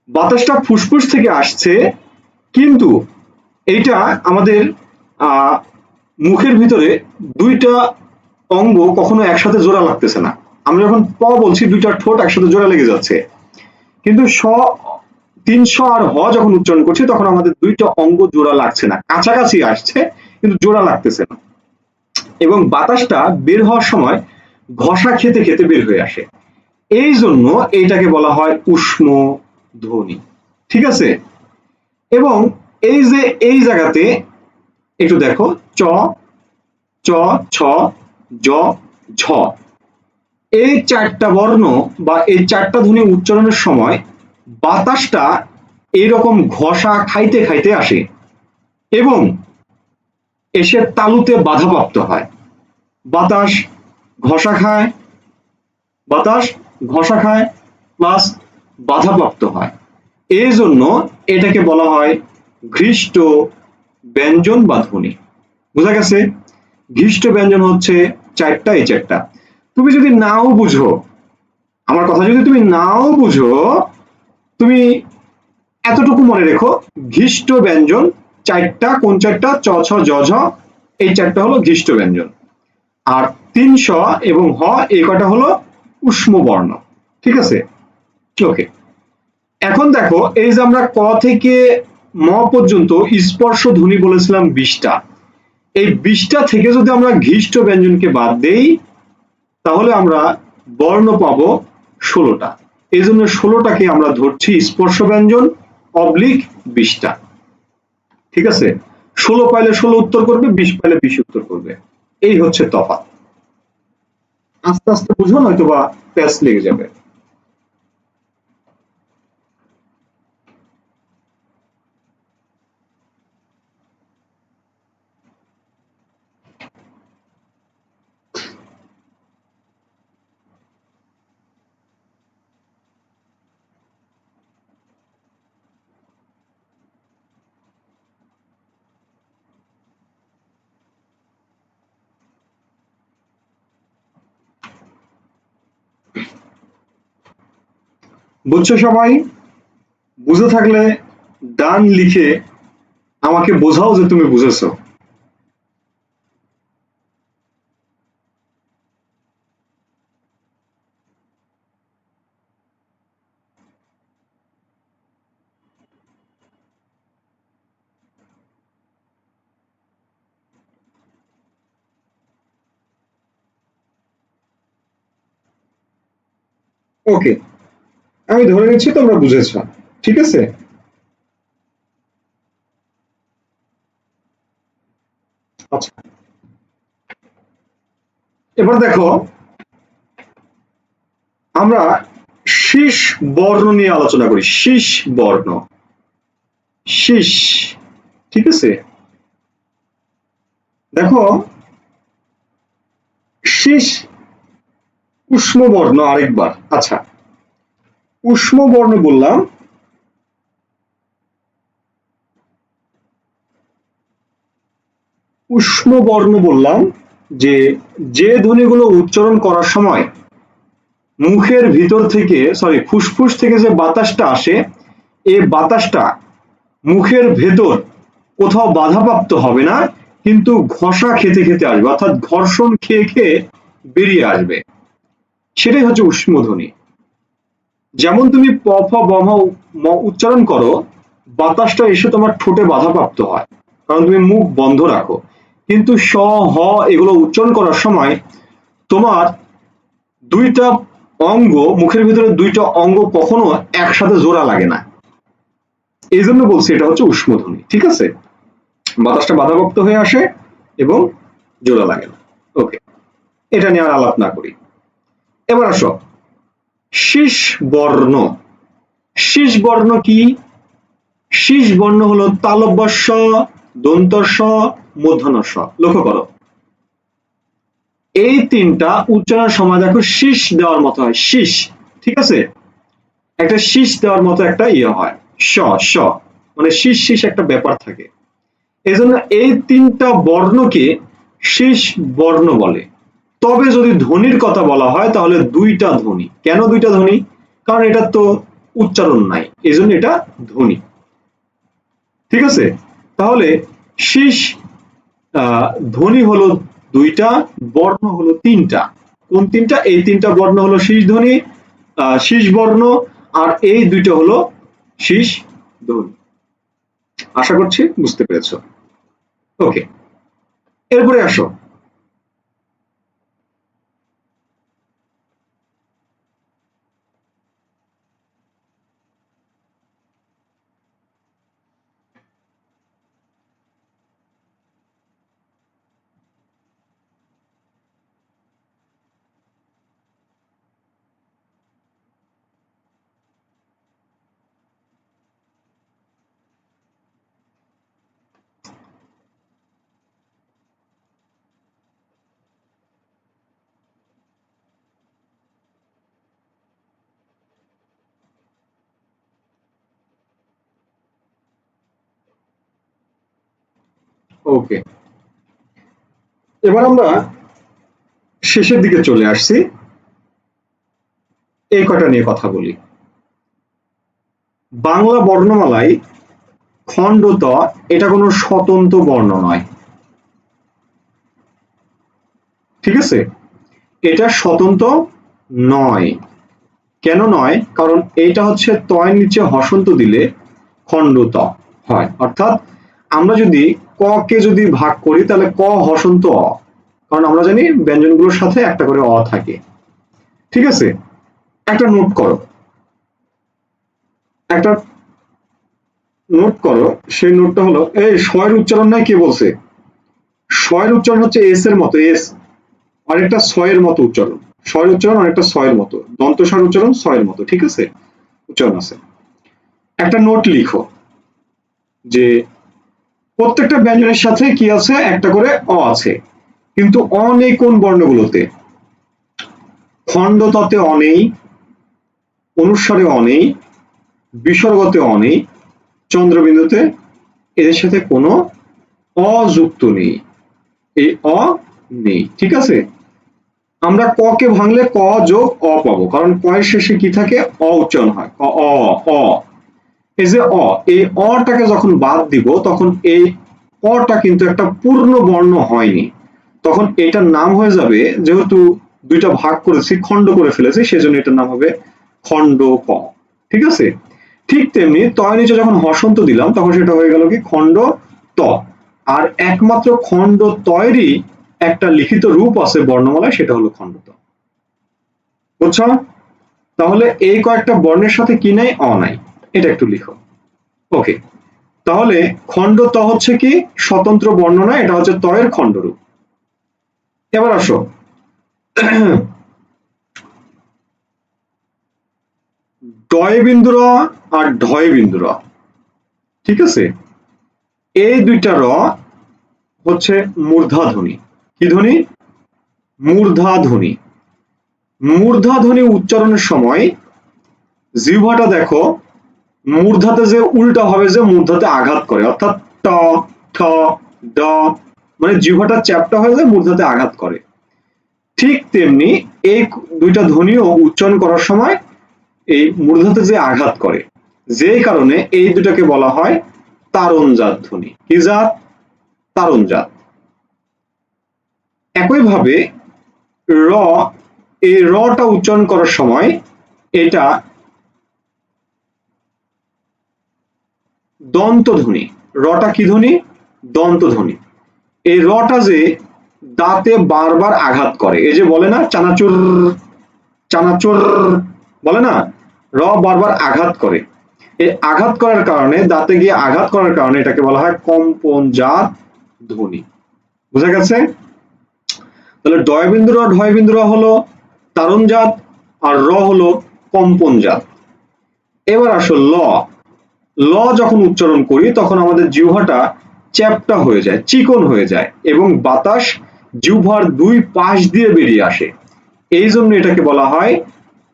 বাতাসটা ফুসফুস থেকে আসছে, কিন্তু এইটা আমাদের মুখের ভিতরে দুইটা অঙ্গ কখনো একসাথে জোড়া লাগতেছে না। আমরা যখন প বলছি দুইটা ঠোঁট একসাথে জোড়া লেগে যাচ্ছে, কিন্তু স ৩০০ আর হ যখন উচ্চারণ করছি তখন আমাদের দুইটা অঙ্গ জোড়া লাগছে না, কাছাকাছি আসছে কিন্তু জোড়া লাগতেছে না, এবং বাতাসটা বের হওয়ার সময় ঘষা খেতে খেতে বের হয়ে আসে। এই জন্য এইটাকে বলা হয় উষ্ম ধ্বনি। ঠিক আছে? এবং এই যে এই জায়গাতে একটু দেখো, চ, চ, ছ, জ, ঝ, এই চারটা বর্ণ বা এই চারটা ধ্বনি উচ্চারণের সময় বাতাসটা এইরকম ঘষা খাইতে খাইতে আসে এবং এসে তালুতে বাধাপ্রাপ্ত হয়। বাতাস ঘষা খায়, বাতাস ঘষা খায় প্লাস বাধাপ্রাপ্ত হয়। এই জন্য এটাকে বলা হয় ঘৃষ্ট ব্যঞ্জন বা ধ্বনি। বোঝা গেছে? ঘৃষ্ট ব্যঞ্জন হচ্ছে চারটা, এই চারটা। তুমি যদি নাও বুঝো, আমার কথা যদি তুমি নাও বুঝো, তুমি এতটুকু মনে রেখো, ঘৃষ্ট ব্যঞ্জন চারটা, কোন চারটা? চ, ছ, জ, ঝ, এই চারটা হলো ঘৃষ্ট ব্যঞ্জন। আর ৩০০ এবং হ এই কটা হলো উষ্ম বর্ণ। ঠিক আছে? ওকে, এখন দেখো এই যে আমরা ক থেকে ম পর্যন্ত স্পর্শ ধ্বনি বলেছিলাম ২০টা, এই ২০টা থেকে যদি আমরা ঘৃষ্ট ব্যঞ্জনকে বাদ দেই তাহলে আমরা বর্ণ পাবো ১৬টা। এই জন্য ১৬টাকে আমরা ধরছি স্পর্শ ব্যঞ্জন অবলিক ২০টা। ঠিক আছে? ১৬ পাইলে ১৬ উত্তর করবে, ২০ পাইলে ২০ উত্তর করবে। এই হচ্ছে তফাৎ। আস্তে আস্তে বুঝো, নয়তো বা প্যাচ লেগে যাবে। বুঝছো সবাই? বুঝে থাকলে ডান লিখে আমাকে বোঝাও যে তুমি বুঝেছো। ওকে, আমি ধরে নিচ্ছি তোমরা বুঝেছ। ঠিক আছে? আচ্ছা, এবার দেখো আমরা শীষ বর্ণ নিয়ে আলোচনা করি। শীষ বর্ণ, শীষ। ঠিক আছে? দেখো, শীষ উষ্ম বর্ণ আরেকবার। আচ্ছা, উষ্ম বর্ণ বললাম, উষ্ম বর্ণ বললাম যে যে ধ্বনিগুলো উচ্চারণ করার সময় মুখের ভিতর থেকে, সরি, ফুসফুস থেকে যে বাতাসটা আসে, এই বাতাসটা মুখের ভেতর কোথাও বাধাপ্রাপ্ত হবে না, কিন্তু ঘষা খেতে খেতে আসবে, অর্থাৎ ঘর্ষণ খেয়ে খেয়ে বেরিয়ে আসবে। সেটাই হচ্ছে উষ্মধ্বনি। যেমন তুমি প, ফ, ব, ম উচ্চারণ করো, বাতাসটা এসে তোমার ঠোঁটে বাধাপ্রাপ্ত হয়, কারণ তুমি মুখ বন্ধ রাখো। কিন্তু স, হ এগুলো উচ্চারণ করার সময় তোমার দুইটা অঙ্গ, মুখের ভিতরে দুইটা অঙ্গ কখনো একসাথে জোড়া লাগে না। এই জন্য বলছি এটা হচ্ছে উষ্মধ্বনি। ঠিক আছে? বাতাসটা বাধাপ্রাপ্ত হয়ে আসে এবং জোড়া লাগে না। ওকে, এটা নিয়ে আর আলাপ না করি। এবার আসো শীষ বর্ণ। শীষ বর্ণ কি? শীষ বর্ণ হলো তালব্য স, দন্ত স, মূর্ধন্য স। লক্ষ্য করো, এই তিনটা উচ্চারণের সময় দেখো শীষ দেওয়ার মতো হয়, শীষ। ঠিক আছে? একটা শীষ দেওয়ার মতো একটা ইয়ে হয়, স, স, মানে শীষ শীষ একটা ব্যাপার থাকে। এই জন্য এই তিনটা বর্ণকে শীষ বর্ণ বলে। তবে যদি ধ্বনির কথা বলা হয় তাহলে দুইটা ধ্বনি। কেন দুইটা ধ্বনি? কারণ এটা তো উচ্চারণ নাই, এই জন্য এটা ধ্বনি। ঠিক আছে? তাহলে শীষ ধ্বনি হলো দুইটা, বর্ণ হলো তিনটা। কোন তিনটা? এই তিনটা বর্ণ হলো শীষ ধ্বনি, শীষ বর্ণ, আর এই দুইটা হলো শীষ ধ্বনি। আশা করছি বুঝতে পেরেছো। ওকে, এরপরে আসো ওকে, এবার আমরা শেষের দিকে চলে আসছি, এই কটা নিয়ে কথা বলি। বাংলা বর্ণমালায় খণ্ড ত এটা কোনো স্বতন্ত্র বর্ণ নয়, ঠিক আছে, এটা স্বতন্ত্র নয়। কেন নয়? কারণ এটা হচ্ছে তয়ের নিচে হসন্ত দিলে খণ্ড ত হয়, অর্থাৎ আমরা যদি ক কে যদি ভাগ করি তাহলে ক হসন্ত অ, কারণ আমরা জানি ব্যঞ্জনগুলোর সাথে একটা করে অ থাকে, ঠিক আছে। একটা নোট করো, একটা নোট করো, সেই নোটটা হলো এই শয়ের উচ্চারণ নাই কে বলছে? শয়ের উচ্চারণ হচ্ছে এস এর মতো, এস অনেকটা ছয়ের মতো উচ্চারণ, শয়ের উচ্চারণ অনেকটা ছয়ের মতো, দন্তস্বর উচ্চারণ ছয়ের মতো, ঠিক আছে, উচ্চারণ আছে। একটা নোট লিখো যে প্রত্যেকটা ব্যঞ্জনের সাথে কি আছে, একটা করে অ আছে, কিন্তু অ নেই কোন বর্ণগুলোতে? খণ্ড ততে অ নেই, অনুস্বারে অ নেই, বিসর্গতে অ নেই, চন্দ্রবিন্দুতে এদের সাথে কোনো অ যুক্ত নেই, এই অ নেই, ঠিক আছে। আমরা ক কে ভাঙলে ক যোগ অ পাবো, কারণ ক এর শেষে কি থাকে, অ উচ্চারণ হয়, ক অ অ, এই যে অ, এই অটাকে যখন বাদ দিব তখন এই অটা কিন্তু একটা পূর্ণ বর্ণ হয়নি, তখন এটার নাম হয়ে যাবে, যেহেতু দুইটা ভাগ করেছি, খণ্ড করে ফেলেছি, সেজন্য এটার নাম হবে খণ্ড ক, ঠিক আছে। ঠিক তেমনি তয় নিচে যখন হসন্ত দিলাম তখন সেটা হয়ে গেল কি, খণ্ড ত। আর একমাত্র খণ্ড তয়েরই একটা লিখিত রূপ আছে বর্ণমালায়, সেটা হলো খণ্ড ত, বুঝছো? তাহলে এই কয়েকটা বর্ণের সাথে কি নাই, অ নাই, এটা একটু লিখো। ওকে, তাহলে খণ্ড ত হচ্ছে কি স্বতন্ত্র বর্ণ না, এটা হচ্ছে তয়ের খণ্ডরূপ। এবার আসো ডয় বিন্দু র আর ঢয় বিন্দু র, ঠিক আছে, এই দুইটা র হচ্ছে মূর্ধাধ্বনি। কি ধ্বনি? মূর্ধাধ্বনি। মূর্ধাধ্বনি উচ্চারণের সময় জিহ্বাটা দেখো মূর্ধাতে যে উল্টা হবে, যে মূর্ধাতে আঘাত করে, অর্থাৎ ট ঠ ড, মানে জিহ্বাটা চ্যাপ্টা হয়ে যায়, মূর্ধাতে আঘাত করে। ঠিক তেমনি এই দুইটা ধ্বনিও উচ্চারণ করার সময় এই মূর্ধাতে যে আঘাত করে, যেই কারণে এই দুটাকে বলা হয় তারণজাত ধ্বনি। কি জাত? তারণজাত। একইভাবে র, এই রটা উচ্চারণ করার সময় এটা দন্ত ধ্বনি। রটা কি ধ্বনি? দন্ত ধ্বনি। এই রটা যে দাঁতে বারবার আঘাত করে, এই যে বলে না চানাচুর চানাচুর বলে না, র বারবার আঘাত করে, এই আঘাত করার কারণে, দাঁতে গিয়ে আঘাত করার কারণে এটাকে বলা হয় কম্পনজাত ধ্বনি। বুঝা গেছে? তাহলে ডয় বিন্দু র ঢয় বিন্দু র হলো তারণজাত, আর র হলো কম্পনজাত। এবার আসো ল। ল যখন উচ্চারণ করি তখন আমাদের জিহ্বাটা চ্যাপ্টা হয়ে যায়, চিকন হয়ে যায়, এবং বাতাস জিহ্বার দুই পাশ দিয়ে বেরিয়ে আসে, এই জন্য এটাকে বলা হয়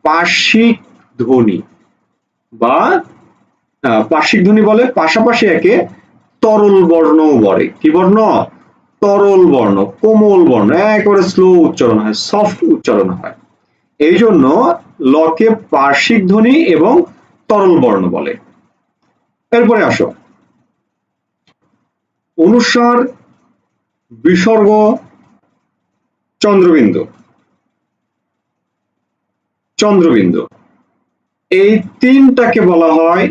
পার্শ্বিক ধ্বনি, বা পার্শ্বিক ধ্বনি বলে, পাশাপাশি একে তরল বর্ণ বলে। কি বর্ণ? তরল বর্ণ, কোমল বর্ণ, একেবারে স্লো উচ্চারণ হয়, সফট উচ্চারণ হয়, এই জন্য লকে পার্শ্বিক ধ্বনি এবং তরল বর্ণ বলে। এরপরে আসো অনুস্বার, বিসর্গ, চন্দ্রবিন্দু। চন্দ্রবিন্দু এই তিনটাকে বলা হয়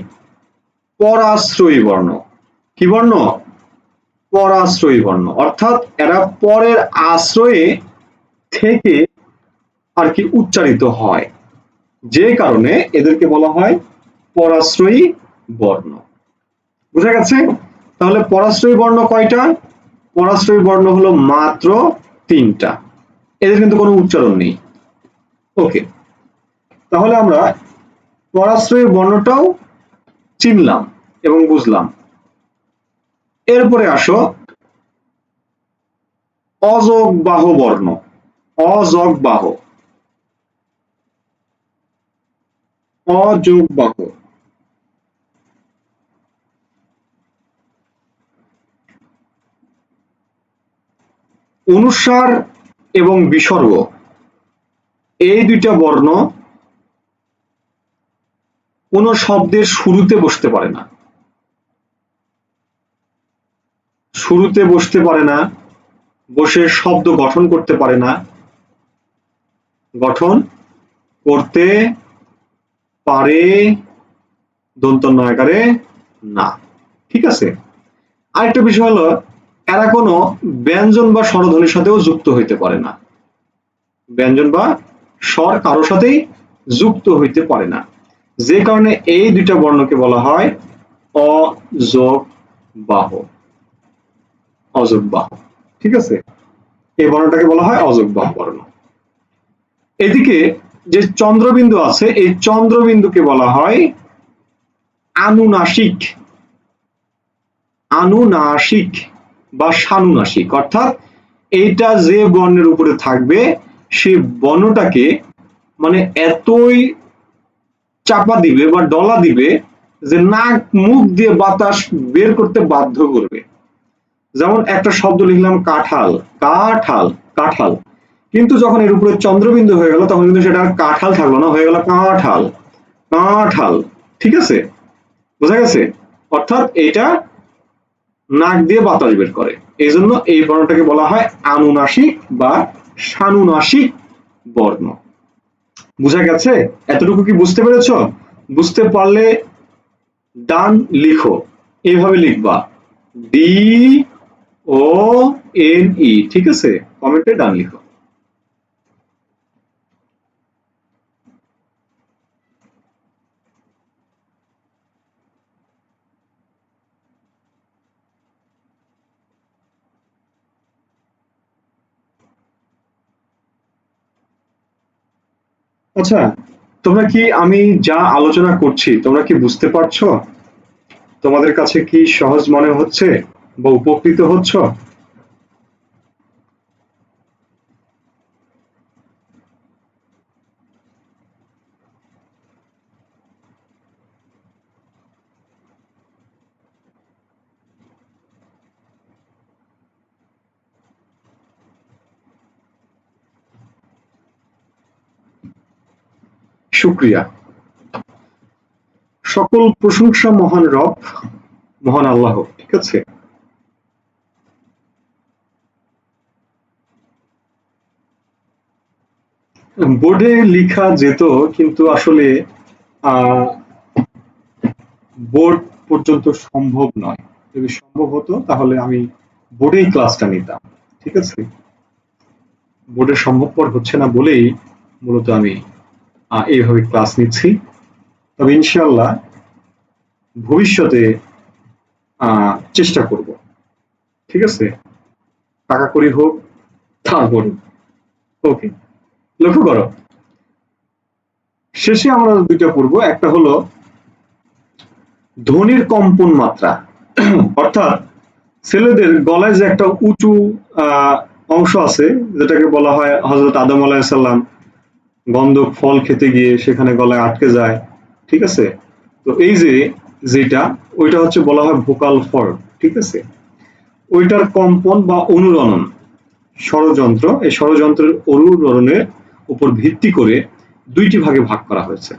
পরাশ্রয়ী বর্ণ। কি বর্ণ? পরাশ্রয়ী বর্ণ, অর্থাৎ এরা পরের আশ্রয়ে থেকে আর কি উচ্চারিত হয়, যে কারণে এদেরকে বলা হয় পরাশ্রয়ী বর্ণ। বুঝা গেছে? তাহলে পরাশ্রয়ী বর্ণ কয়টা? পরাশ্রয়ী বর্ণ হলো মাত্র 3টা, এদের কিন্তু কোনো উচ্চারণ নেই। ওকে, তাহলে আমরা পরাশ্রয়ী বর্ণটাও চিনলাম এবং বুঝলাম। এরপরে আসো অযোগবাহ বর্ণ। অযোগবাহ, অযোগবাহ অনুস্বার এবং বিসর্গ, এই দুইটা বর্ণ কোন শব্দের শুরুতে বসতে পারে না। শুরুতে বসতে পারে না, বসে শব্দ গঠন করতে পারে না, গঠন করতে পারে দন্ত নয়কারে না। ঠিক আছে? আরেকটা বিষয় হলো এরা কোনো ব্যঞ্জন বা স্বরধ্বনির সাথেও যুক্ত হইতে পারে না। ব্যঞ্জন বা স্বর কারোর সাথেই যুক্ত হইতে পারে না, যে কারণে এই দুইটা বর্ণকে বলা হয় অযোগবাহ। অযোগবাহ, ঠিক আছে? এই বর্ণটাকে বলা হয় অযোগবাহ বর্ণ। এদিকে যে চন্দ্রবিন্দু আছে, এই চন্দ্রবিন্দুকে বলা হয় আনুনাসিক। আনুনাসিক বা সানুনাসিক, অর্থাৎ এইটা যে বর্ণের উপরে থাকবে সেই বর্ণটাকে মানে এতই চাপা দিবে বা ডলা দিবে যে নাক মুখ দিয়ে বাতাস বের করতে বাধ্য করবে। যেমন একটা শব্দ লিখলাম কাঁঠাল, কাঁঠাল, কাঁঠাল, কিন্তু যখন এর উপরে চন্দ্রবিন্দু হয়ে গেল তখন কিন্তু সেটা কাঁঠাল থাকলো না, হয়ে গেল কাঁঠাল, কাঁঠাল। ঠিক আছে? বোঝা গেছে? অর্থাৎ এটা নাক দিয়ে বাতাস বের করে, এই জন্য এই বর্ণটাকে বলা হয় আনুনাসিক বা সানুনাসিক বর্ণ। বুঝা গেছে? এতটুকু কি বুঝতে পেরেছ? বুঝতে পারলে ডান লিখো, এইভাবে লিখবা DONE, ঠিক আছে? কমেন্টে ডান লিখো। আচ্ছা, তোমরা কি আমি যা আলোচনা করছি তোমরা কি বুঝতে পারছো? তোমাদের কাছে কি সহজ মনে হচ্ছে বা উপকৃত হচ্ছ? শুক্রিয়া। সকল প্রশংসা মহান রব, মহান আল্লাহ। ঠিক আছে? বোর্ডে লেখা যেত, কিন্তু আসলে বোর্ড পর্যন্ত সম্ভব নয়। যদি সম্ভব হতো তাহলে আমি বোর্ডেই ক্লাসটা নিতাম। ঠিক আছে? বোর্ডে সম্ভবপর হচ্ছে না বলেই মূলত আমি এইভাবে ক্লাস নিচ্ছি। তবে ইনশাআল্লাহ ভবিষ্যতে চেষ্টা করব। ঠিক আছে? টাকা করি হোক, তারপর। ওকে, লক্ষ্য করো, শেষে আমরা দুইটা পড়বো। একটা হলো ধ্বনির কম্পন মাত্রা, অর্থাৎ ছেলেদের গলায় যে একটা উঁচু অংশ আছে যেটাকে বলা হয় হযরত আদম আলাইহিস সালাম গন্ধক ফল খেতে গিয়ে সেখানে গলায় আটকে যায়। ঠিক আছে? তো এই যে যেটা ওইটা হচ্ছে বলা হয় ভোকাল ফর্ম। ঠিক আছে? ওইটার কম্পন বা অনুরণন ষড়যন্ত্র, এই ষড়যন্ত্রের অনুরণনের উপর ভিত্তি করে দুইটি ভাগে ভাগ করা হয়েছে,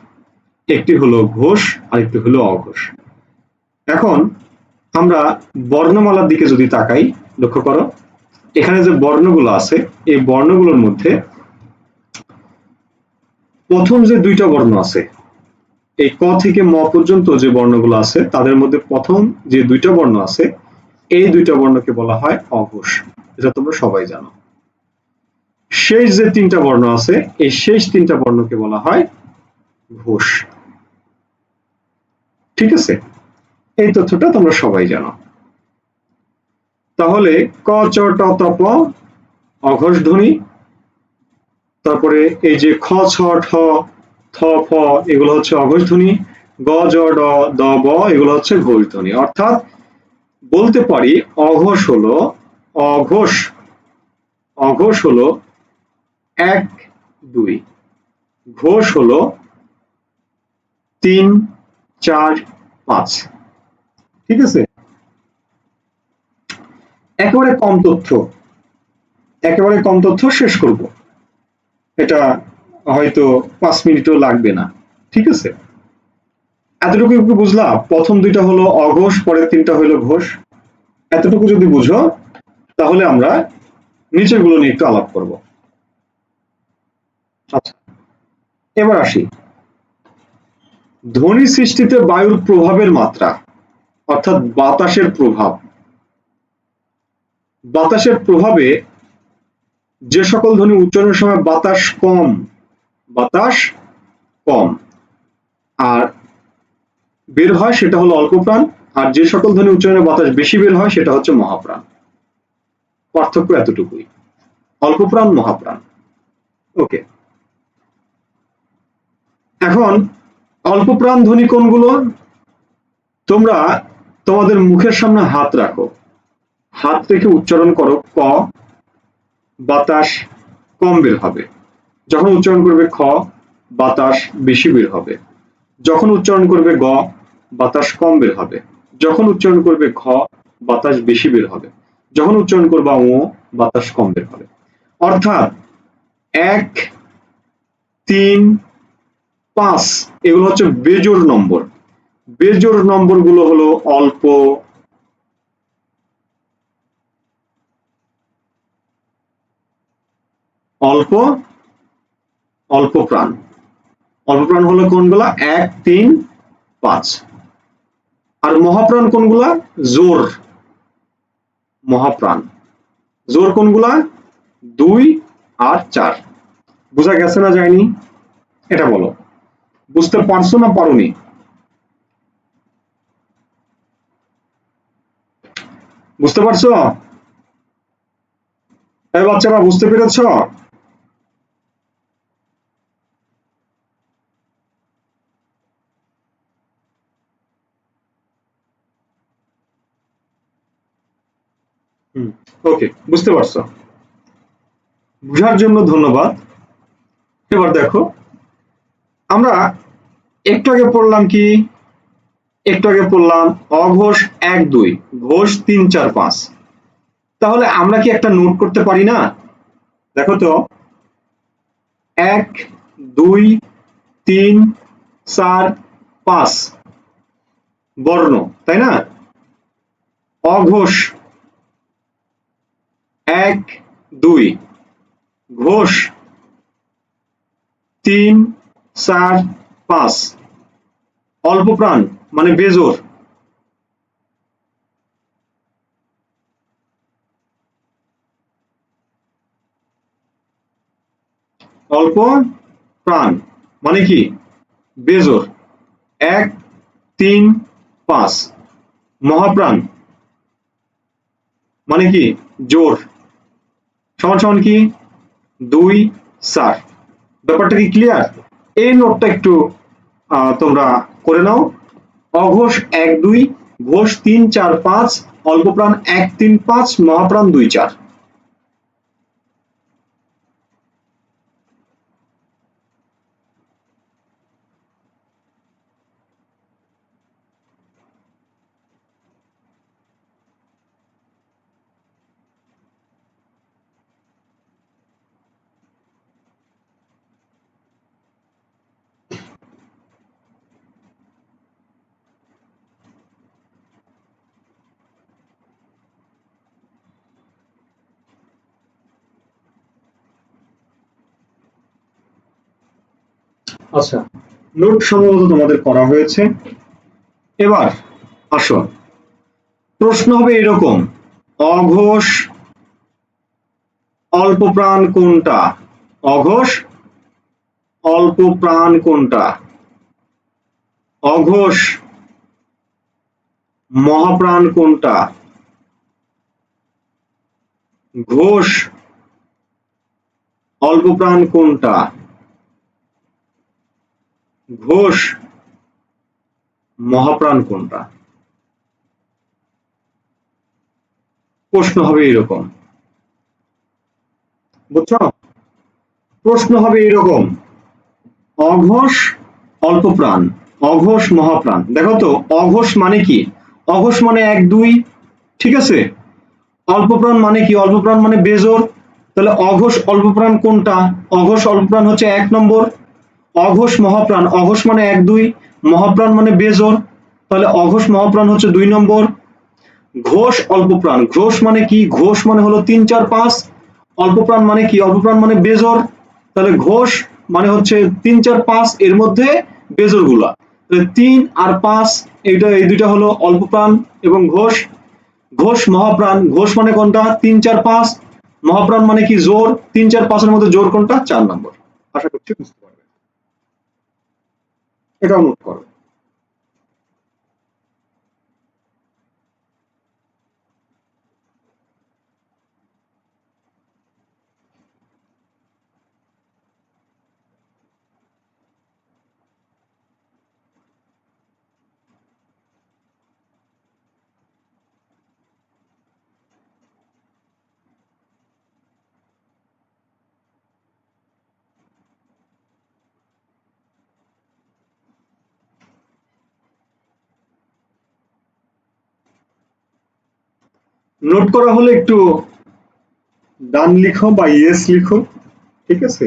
একটি হলো ঘোষ আর একটি হলো অঘোষ। এখন আমরা বর্ণমালার দিকে যদি তাকাই, লক্ষ্য করো এখানে যে বর্ণগুলো আছে এই বর্ণগুলোর মধ্যে প্রথম যে দুইটা বর্ণ আছে এই ক থেকে ম পর্যন্ত যে বর্ণগুলো আছে তাদের মধ্যে প্রথম যে দুইটা বর্ণ আছে এই দুইটা বর্ণকে বলা হয় অঘোষ, এটা তোমরা সবাই জানো। শেষ যে তিনটা বর্ণ আছে এই শেষ তিনটা বর্ণকে বলা হয় ঘোষ। ঠিক আছে, এই তথ্যটা তোমরা সবাই জানো। তাহলে ক চ ট ত প অঘোষ ধ্বনি, তারপরে এই যে খ ছ ঠ থ ফ এগুলো হচ্ছে অঘোষ ধ্বনি, গ জ ড দ ব এগুলো হচ্ছে ঘোষ ধ্বনি। অর্থাৎ বলতে পারি অঘোষ হলো অঘোষ অঘোষ হলো 1 2, ঘোষ হলো 3 4 5। ঠিক আছে, একেবারে কম তথ্য শেষ করব, এটা হয়তো 5 মিনিটও লাগবে না। ঠিক আছে, এতটুকু একটু বুঝলা, প্রথম দুইটা হলো অঘোষ, পরের তিনটা হলো ঘোষ। এতটুকু যদি বুঝো তাহলে আমরা নিচের গুলো নিয়ে একটু আলাপ করব। আচ্ছা, এবার আসি ধ্বনি সৃষ্টিতে বায়ুর প্রভাবের মাত্রা, অর্থাৎ বাতাসের প্রভাব। বাতাসের প্রভাবে যে সকল ধ্বনি উচ্চারণের সময় বাতাস কম আর বের হয় সেটা হলো অল্প প্রাণ, আর যে সকল ধ্বনি উচ্চারণে বাতাস বেশি বের হয় সেটা হচ্ছে মহাপ্রাণ। পার্থক্য এতটুকুই, অল্প প্রাণ মহাপ্রাণ। ওকে, এখন অল্প প্রাণ ধ্বনি কোনগুলো? তোমরা তোমাদের মুখের সামনে হাত রাখো, হাত রেখে উচ্চারণ করো ক, বাতাস কম বের হবে। যখন উচ্চারণ করবে খ, বাতাস বেশি বের হবে। যখন উচ্চারণ করবে গ, বাতাস কম বের হবে। যখন উচ্চারণ করবে খ, বাতাস বেশি বের হবে। যখন উচ্চারণ করবা ও, বাতাস কম বের হবে। অর্থাৎ 1 3 5 এগুলো হচ্ছে বেজোড় নম্বর। বেজোড় নম্বর গুলো হলো অল্প, অল্প, অল্প প্রাণ। অল্প প্রাণ হলো কোনগুলা? 1 3 5। আর মহাপ্রাণ কোনগুলা? জোর মহাপ্রাণ। জোর কোনগুলা? 2 আর 4। বোঝা গেছে না যায়নি? এটা বলো, বুঝতে পারছো না পারোনি? বুঝতে পারছো? এই বাচ্চারা বুঝতে পেরেছ? ওকে, বুঝতে পারছো, বুঝার জন্য ধন্যবাদ। এবার দেখো, আমরা একটু আগে পড়লাম কি? একটু আগে পড়লাম অঘোষ 1 2, ঘোষ 3 4 5। তাহলে আমরা কি একটা নোট করতে পারি না? দেখো তো, 1 2 3 4 5 বর্ণ, তাই না? অঘোষ 1 2, ঘোষ 3 4 5, অল্প প্রাণ মানে বেজোর। অল্প প্রাণ মানে কি? বেজোর। 1 3 5। মহাপ্রাণ মানে কি? জোর। সমান সমান কি? 2 4। ব্যাপারটা কি ক্লিয়ার? এই নোটটা একটু তোমরা করে নাও। অঘোষ 1 2, ঘোষ 3 4 5, অল্প প্রাণ 1 3 5, মহাপ্রাণ 2 4। আচ্ছা, নোট সম্ভবত তোমাদের করা হয়েছে। এবার আসো, প্রশ্ন হবে এরকম, অঘোষ অল্প প্রাণ কোনটা? অঘোষ অল্প প্রাণ কোনটা? অঘোষ মহাপ্রাণ কোনটা? ঘোষ অল্প প্রাণ কোনটা? ঘোষ মহাপ্রাণ কোনটা? প্রশ্ন হবে এরকম, বুঝছো? প্রশ্ন হবে এরকম, অঘোষ অল্প প্রাণ, অঘোষ মহাপ্রাণ। দেখো তো, অঘোষ মানে কি? অঘোষ মানে এক দুই, ঠিক আছে। অল্প প্রাণ মানে কি? অল্প প্রাণ মানে বেজোর। তাহলে অঘোষ অল্প প্রাণ কোনটা? অঘোষ অল্প প্রাণ হচ্ছে 1 নম্বর। অঘোষ মহাপ্রাণ, অঘোষ মানে এক দুই, মহাপ্রাণ মানে বেজোর, তাহলে অঘোষ মহাপ্রাণ হচ্ছে 2 নম্বর। ঘোষ অল্প প্রাণ, ঘোষ মানে কি? ঘোষ মানে হলো 3 4 5। অল্প প্রাণ মানে কি? অল্প প্রাণ মানে বেজোর, তাহলে ঘোষ মানে হচ্ছে 3 4 5 এর মধ্যে বেজোর গুলা, তাহলে 3 আর 5, এইটা এই দুইটা হলো অল্প প্রাণ এবং ঘোষ। ঘোষ মহাপ্রাণ, ঘোষ মানে কোনটা? 3 4 5, মহাপ্রাণ মানে কি? জোর। 3 4 5 এর মধ্যে জোর কোনটা? 4 নম্বর। আশা করছি বুঝতে পারবে, এটাও নোট করো। নোট করা হলে একটু ডান লিখো বা ইয়েস লিখো, ঠিক আছে?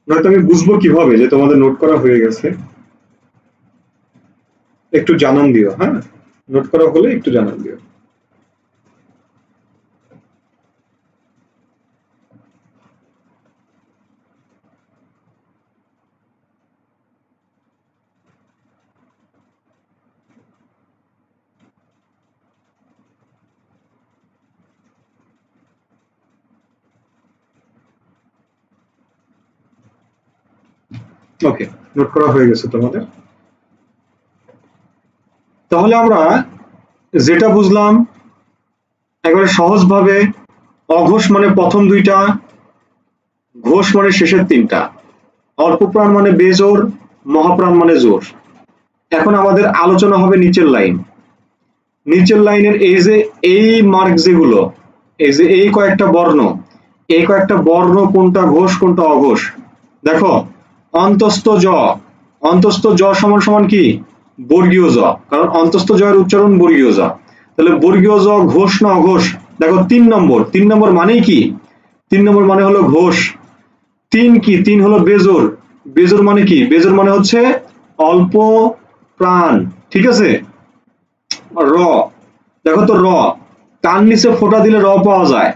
নয়তো আমি বুঝবো কিভাবে যে তোমাদের নোট করা হয়ে গেছে? একটু জানান দিও, হ্যাঁ? নোট করা হলে একটু জানান দিও। ওকে, নোট করা হয়ে গেছে তোমাদের। তাহলে আমরা যেটা বুঝলাম, একেবারে সহজভাবে, অঘোষ মানে প্রথম দুইটা, ঘোষ মানে শেষের তিনটা, অল্প প্রাণ মানে বেজোর, মহাপ্রাণ মানে জোর। এখন আমাদের আলোচনা হবে নিচের লাইন। নিচের লাইনের এই যে এই মার্ক যেগুলো, এই যে এই কয়েকটা বর্ণ, এই কয়েকটা বর্ণ কোনটা ঘোষ কোনটা অঘোষ? দেখো, অন্তস্থ জ, অন্তস্থ জ সমান সমান কি? বর্গীয় জ, কারণ অন্তস্থ জয়ের উচ্চারণ বর্গীয় জ। তাহলে বর্গীয় জ ঘোষ না অঘোষ? দেখো 3 নম্বর, 3 নম্বর মানেই কি? 3 নম্বর মানে হলো ঘোষ। 3 কি? 3 হলো বেজোর। বেজোর মানে কি? বেজোর মানে হচ্ছে অল্প প্রাণ, ঠিক আছে। র, দেখো তো র, কান নিচে ফোঁটা দিলে র পাওয়া যায়,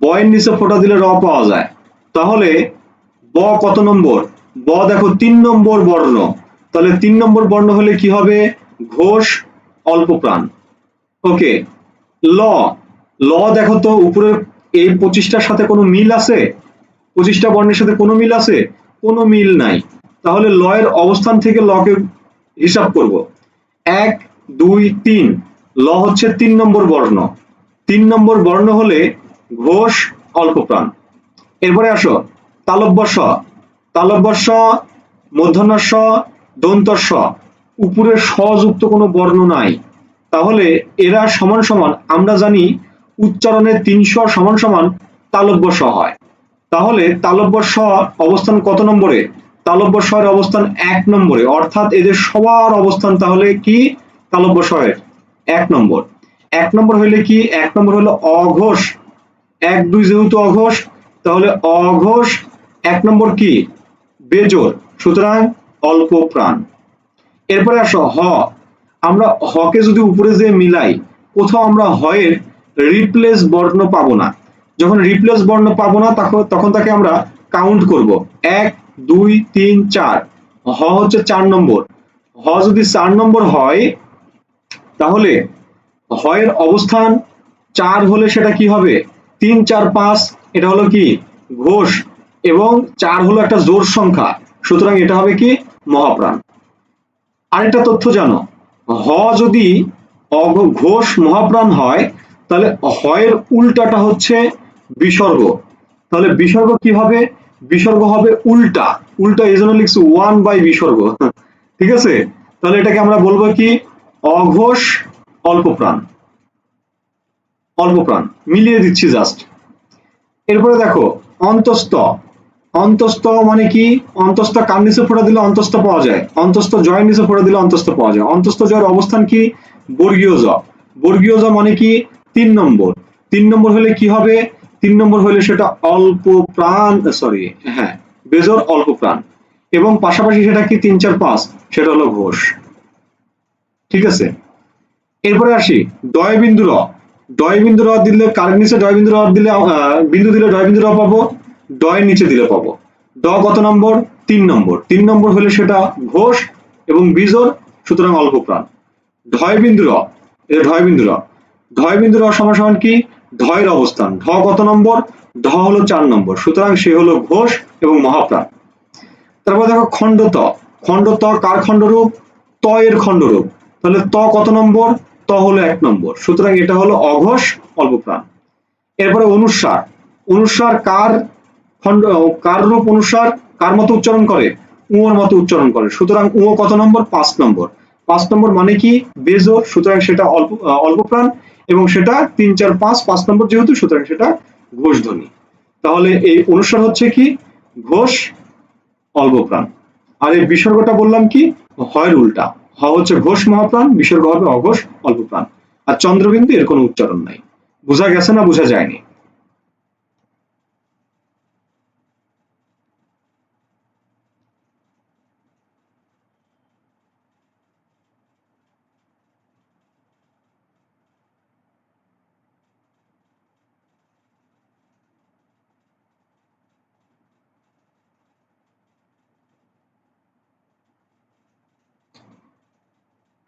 বয়ের নিচে ফোঁটা দিলে র পাওয়া যায়। তাহলে ব কত নম্বর? ব দেখো 3 নম্বর বর্ণ, তাহলে 3 নম্বর বর্ণ হলে কি হবে? ঘোষ অল্প প্রাণ। ওকে, ল, ল দেখো তো উপরের এই 25টার সাথে কোনো মিল আছে? 25টা বর্ণের সাথে কোনো মিল আছে? কোনো মিল নাই। তাহলে ল এর অবস্থান থেকে ল কে হিসাব করব, 1 2 3, ল হচ্ছে 3 নম্বর বর্ণ। 3 নম্বর বর্ণ হলে ঘোষ অল্প প্রাণ। এরপরে আসো তালব্য স, তালব্য স, মূর্ধন্য স, দন্তস্ব, উপরের স যুক্ত কোনো বর্ণ নাই। তাহলে এরা সমান সমান, আমরা জানি উচ্চারণে 300 সমান সমান তালব্য স হয়। তাহলে তালব্য স অবস্থান কত নম্বরে? তালব্য স এর অবস্থান 1 নম্বরে, অর্থাৎ এদের সবার অবস্থান তাহলে কি? তালব্য স এর 1 নম্বর। 1 নম্বর হইলে কি? 1 নম্বর হলো অঘোষ। 1 2 যেহেতু অঘোষ, তাহলে অঘোষ 1 নম্বর কি? বেজোর, সুতরাং অল্প প্রাণ। এরপরে আসো হ, আমরা হকে যদি উপরে যে মিলাই, কোথাও আমরা হয়ের রিপ্লেস বর্ণ পাবো না। যখন রিপ্লেস বর্ণ পাবো না, তখন তাকে আমরা কাউন্ট করব, 1 2 3 4, হ হচ্ছে 4 নম্বর। হ যদি 4 নম্বর হয় তাহলে হয়ের অবস্থান 4 হলে সেটা কি হবে? 3 4 5, এটা হলো কি ঘোষ, এবং 4 হলো একটা জোড় সংখ্যা, সুতরাং এটা হবে কি মহাপ্রাণ। আরেকটা তথ্য জানো, হ যদি ঘোষ মহাপ্রাণ হয় তাহলে হয়ের উল্টাটা হচ্ছে বিসর্গ। তাহলে বিসর্গ কি হবে? বিসর্গ হবে উল্টা। উল্টা এই জন্য লিখছি 1 বাই বিসর্গ। ঠিক আছে, তাহলে এটাকে আমরা বলবো কি অঘোষ অল্প প্রাণ। অল্প প্রাণ মিলিয়ে দিচ্ছি জাস্ট। এরপরে দেখো অন্তস্থ। অন্তস্থ মানে কি? অন্তস্থ কার নিচে ফোঁটা দিলে অন্তস্থ পাওয়া যায়? অন্তস্থ জয়ের নিচে ফোঁটা দিলে অন্তস্থ পাওয়া যায়। অন্তস্থ জয়ের অবস্থান কি? বর্গীয় জ। বর্গীয় জ মানে কি? 3 নম্বর। 3 নম্বর হলে কি হবে? 3 নম্বর হলে সেটা অল্প প্রাণ, সরি হ্যাঁ বেজোড় অল্প প্রাণ, এবং পাশাপাশি সেটা কি 3 4 5, সেটা হলো ঘোষ। ঠিক আছে, এরপরে আসি ডয় বিন্দু র। ডয় বিন্দু র দিলে কার নিচে ডয় বিন্দু র দিলে বিন্দু দিলে ডয় বিন্দু র পাবো? ডয়ের নিচে দিলে পাবো। ড কত নম্বর? 3 নম্বর। 3 নম্বর হলে সেটা ঘোষ এবং বিজোড়, সুতরাং অল্প প্রাণ। ঢয় বিন্দু র, এটা ঢয় বিন্দু র। ঢয় বিন্দু র সমান সমান কি? ঢয়ের অবস্থান। ঢ কত নম্বর? ঢ হলো 4 নম্বর, সুতরাং সে হলো ঘোষ এবং মহাপ্রাণ। তারপর দেখো খণ্ড ত। খণ্ড ত কার খণ্ডরূপ? ত এর খণ্ডরূপ। তাহলে ত কত নম্বর? ত হলো 1 নম্বর, সুতরাং এটা হলো অঘোষ অল্প প্রাণ। এরপরে অনুস্বার। অনুস্বার কার খণ্ড, কার রূপ অনুস্বার? কার মতো উচ্চারণ করে? উঁর মতো উচ্চারণ করে, সুতরাং উ কত নম্বর? 5 নম্বর। 5 নম্বর মানে কি? বেজোড়, সুতরাং সেটা অল্প প্রাণ, এবং সেটা 3 4 5, 5 নম্বর যেহেতু, সুতরাং সেটা ঘোষ ধ্বনি। তাহলে এই অনুস্বার হচ্ছে কি? ঘোষ অল্প প্রাণ। আর এই বিসর্গটা বললাম কি? হয়ের উল্টা। হ হচ্ছে ঘোষ মহাপ্রাণ, বিসর্গ হবে অঘোষ অল্প প্রাণ। আর চন্দ্রবিন্দু এর কোনো উচ্চারণ নাই। বোঝা গেছে না বোঝা যায়নি?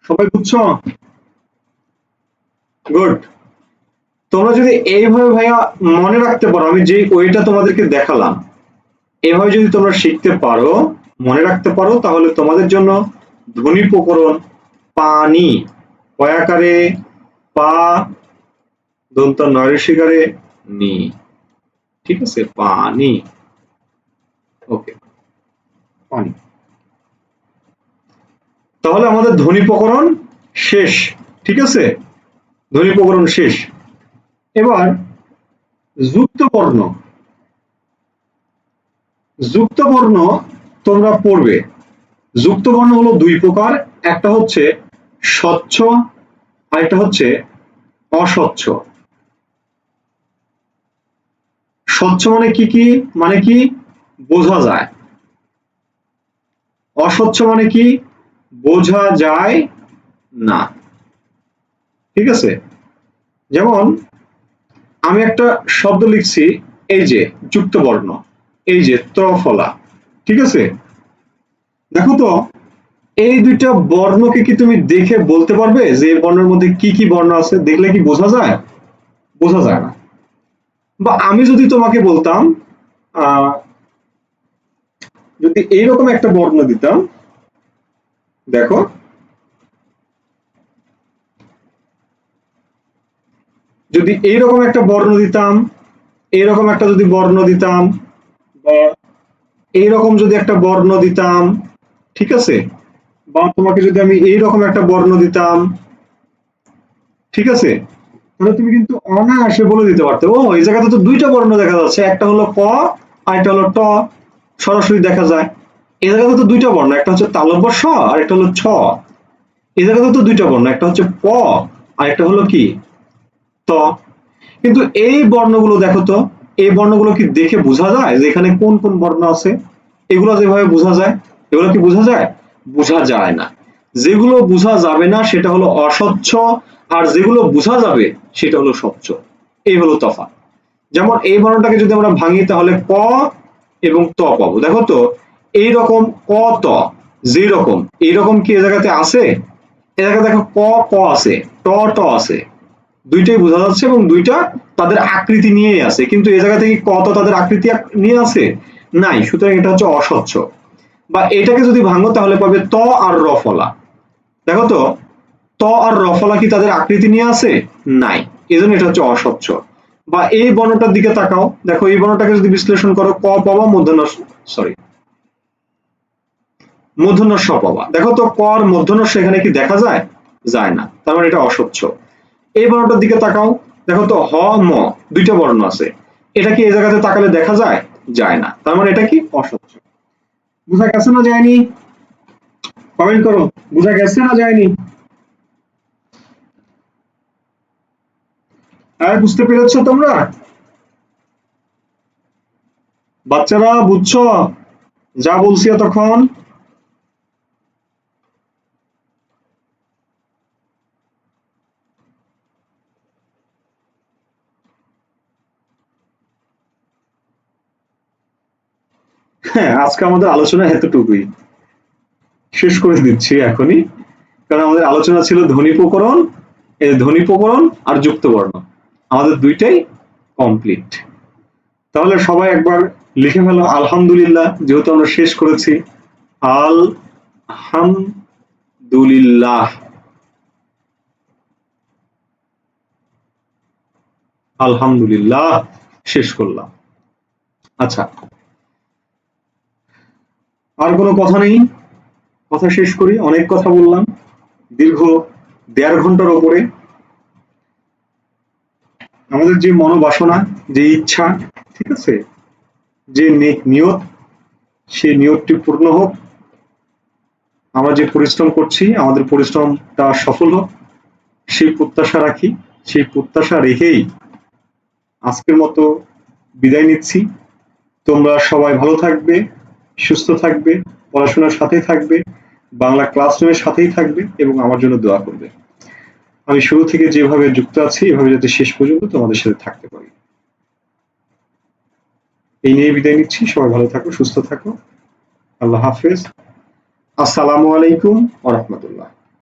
সবাই বুঝছো? গুড। তোমরা যদি এইভাবে ভাইয়া মনে রাখতে পারো, আমি যে ওইটা তোমাদেরকে দেখালাম, এভাবে যদি তোমরা শিখতে পারো, মনে রাখতে পারো, তাহলে তোমাদের জন্য ধ্বনি প্রকরণ পানি, পয়াকারে পা, দন্ত নয়রসিকারে নি। ঠিক আছে, পানি। ওকে, পানি। তাহলে আমাদের ধ্বনি প্রকরণ শেষ। ঠিক আছে, ধ্বনি প্রকরণ শেষ। এবার যুক্ত বর্ণ। যুক্ত বর্ণ তোমরা পড়বে। যুক্ত বর্ণ হলো 2 প্রকার, একটা হচ্ছে স্বচ্ছ আর একটা হচ্ছে অস্বচ্ছ। স্বচ্ছ মানে কি কি? মানে কি বোঝা যায়। অস্বচ্ছ মানে কি? বোঝা যায় না। ঠিক আছে, যেমন আমি একটা শব্দ লিখছি, এই যে যুক্ত বর্ণ, এই যে ত্রফলা। ঠিক আছে, দেখো তো এই দুইটা বর্ণকে কি তুমি দেখে বলতে পারবে যে এই বর্ণের মধ্যে কি কি বর্ণ আছে? দেখলে কি বোঝা যায়? বোঝা যায় না। বা আমি যদি তোমাকে বলতাম, আহ যদি এইরকম একটা বর্ণ দিতাম, দেখো যদি এইরকম একটা বর্ণ দিতাম, এইরকম একটা যদি বর্ণ দিতাম, বা এইরকম যদি একটা বর্ণ দিতাম, ঠিক আছে, বা তোমাকে যদি আমি এইরকম একটা বর্ণ দিতাম, ঠিক আছে, তাহলে তুমি কিন্তু অনায়াসে বলে দিতে পারতে, ও এই জায়গাতে তো 2টা বর্ণ দেখা যাচ্ছে, একটা হলো ক আর একটা হলো ট, সরাসরি দেখা যায়। এই জায়গাতে তো 2টা বর্ণ, একটা হচ্ছে তালব্য স আর একটা হলো ছ। এই জায়গাতে তো 2টা বর্ণ, একটা হচ্ছে প আর একটা হলো কি ত। কিন্তু এই বর্ণগুলো দেখো তো, এই বর্ণগুলো কি দেখে বোঝা যায় যে এখানে কোন কোন বর্ণ আছে? এগুলো যেভাবে বোঝা যায়, এগুলো কি বোঝা যায়? বোঝা যায় না। যেগুলো বোঝা যাবে না সেটা হলো অস্বচ্ছ, আর যেগুলো বোঝা যাবে সেটা হলো স্বচ্ছ। এই হলো তফাৎ। যেমন এই বর্ণটাকে যদি আমরা ভাঙি তাহলে ক এবং ত পাবো। দেখো তো এইরকম ক ত, যে রকম এইরকম কি এ জায়গাতে আছে? এ জায়গায় দেখো ক ক আছে, ট ট আছে, দুইটাই বোঝা যাচ্ছে এবং দুইটা তাদের আকৃতি নিয়েই আছে, কিন্তু এ জায়গা থেকে ক তো তাদের আকৃতি নিয়ে আছে নাই, সুতরাং এটা হচ্ছে অস্বচ্ছ। বা এটাকে যদি ভাঙো তাহলে পাবে ত আর র ফলা। দেখো তো ত আর র ফলা কি তাদের আকৃতি নিয়ে আছে? নাই, এজন্য এটা হচ্ছে অস্বচ্ছ। বা এই বর্ণটার দিকে তাকাও, দেখো এই বর্ণটাকে যদি বিশ্লেষণ করো ক পাবা মূর্ধন্য সরি মূর্ধন্য স পাবা। দেখো তো ক আর মূর্ধন্য স এখানে কি দেখা যায়? যায় না, তার মানে এটা অস্বচ্ছ। এই বর্ণটার দিকে তাকাও, দেখো তো হ ম দুইটা বর্ণ আছে, এটা কি এই জায়গাতে তাকালে দেখা যায়? যায় না, তার মানে এটা কি অস্বচ্ছ। বুঝা গেছে না যায়নি? কমেন্ট করো, বুঝা গেছে না যায়নি? আর বুঝতে পেরেছো তোমরা? বাচ্চারা বুঝছো যা বলছি তখন? হ্যাঁ, আজকে আমাদের আলোচনা এতটুকুই, শেষ করে দিচ্ছি এখনই, কারণ আমাদের আলোচনা ছিল ধ্বনি প্রকরণ, এই ধ্বনি প্রকরণ আর যুক্ত বর্ণ, আমাদের দুইটাই কমপ্লিট। তাহলে সবাই একবার লিখে ফেলো আলহামদুলিল্লাহ, যেহেতু আমরা শেষ করেছি। আল হামদুলিল্লাহ, আলহামদুলিল্লাহ, শেষ করলাম। আচ্ছা, আর কোনো কথা নেই? কথা শেষ করি, অনেক কথা বললাম, দীর্ঘ ১.৫ ঘন্টার ওপরে। আমাদের যে মনোবাসনা, যে ইচ্ছা, ঠিক আছে, যে নিয়ত, সেই নিয়তটি পূর্ণ হোক। আমরা যে পরিশ্রম করছি আমাদের পরিশ্রমটা সফল হোক, সেই প্রত্যাশা রাখি। সেই প্রত্যাশা রেখেই আজকের মতো বিদায় নিচ্ছি। তোমরা সবাই ভালো থাকবে, সুস্থ থাকবে, পড়াশোনার সাথেই থাকবে, বাংলা ক্লাসরুমের সাথেই থাকবে এবং আমার জন্য দোয়া করবে। আমি শুরু থেকে যেভাবে যুক্ত আছি এভাবে যাতে শেষ পর্যন্ত তোমাদের সাথে থাকতে পারি। এই নিয়ে বিদায় নিচ্ছি, সবাই ভালো থাকো, সুস্থ থাকো। আল্লাহ হাফেজ। আসসালামু আলাইকুম ওয়া রাহমাতুল্লাহ।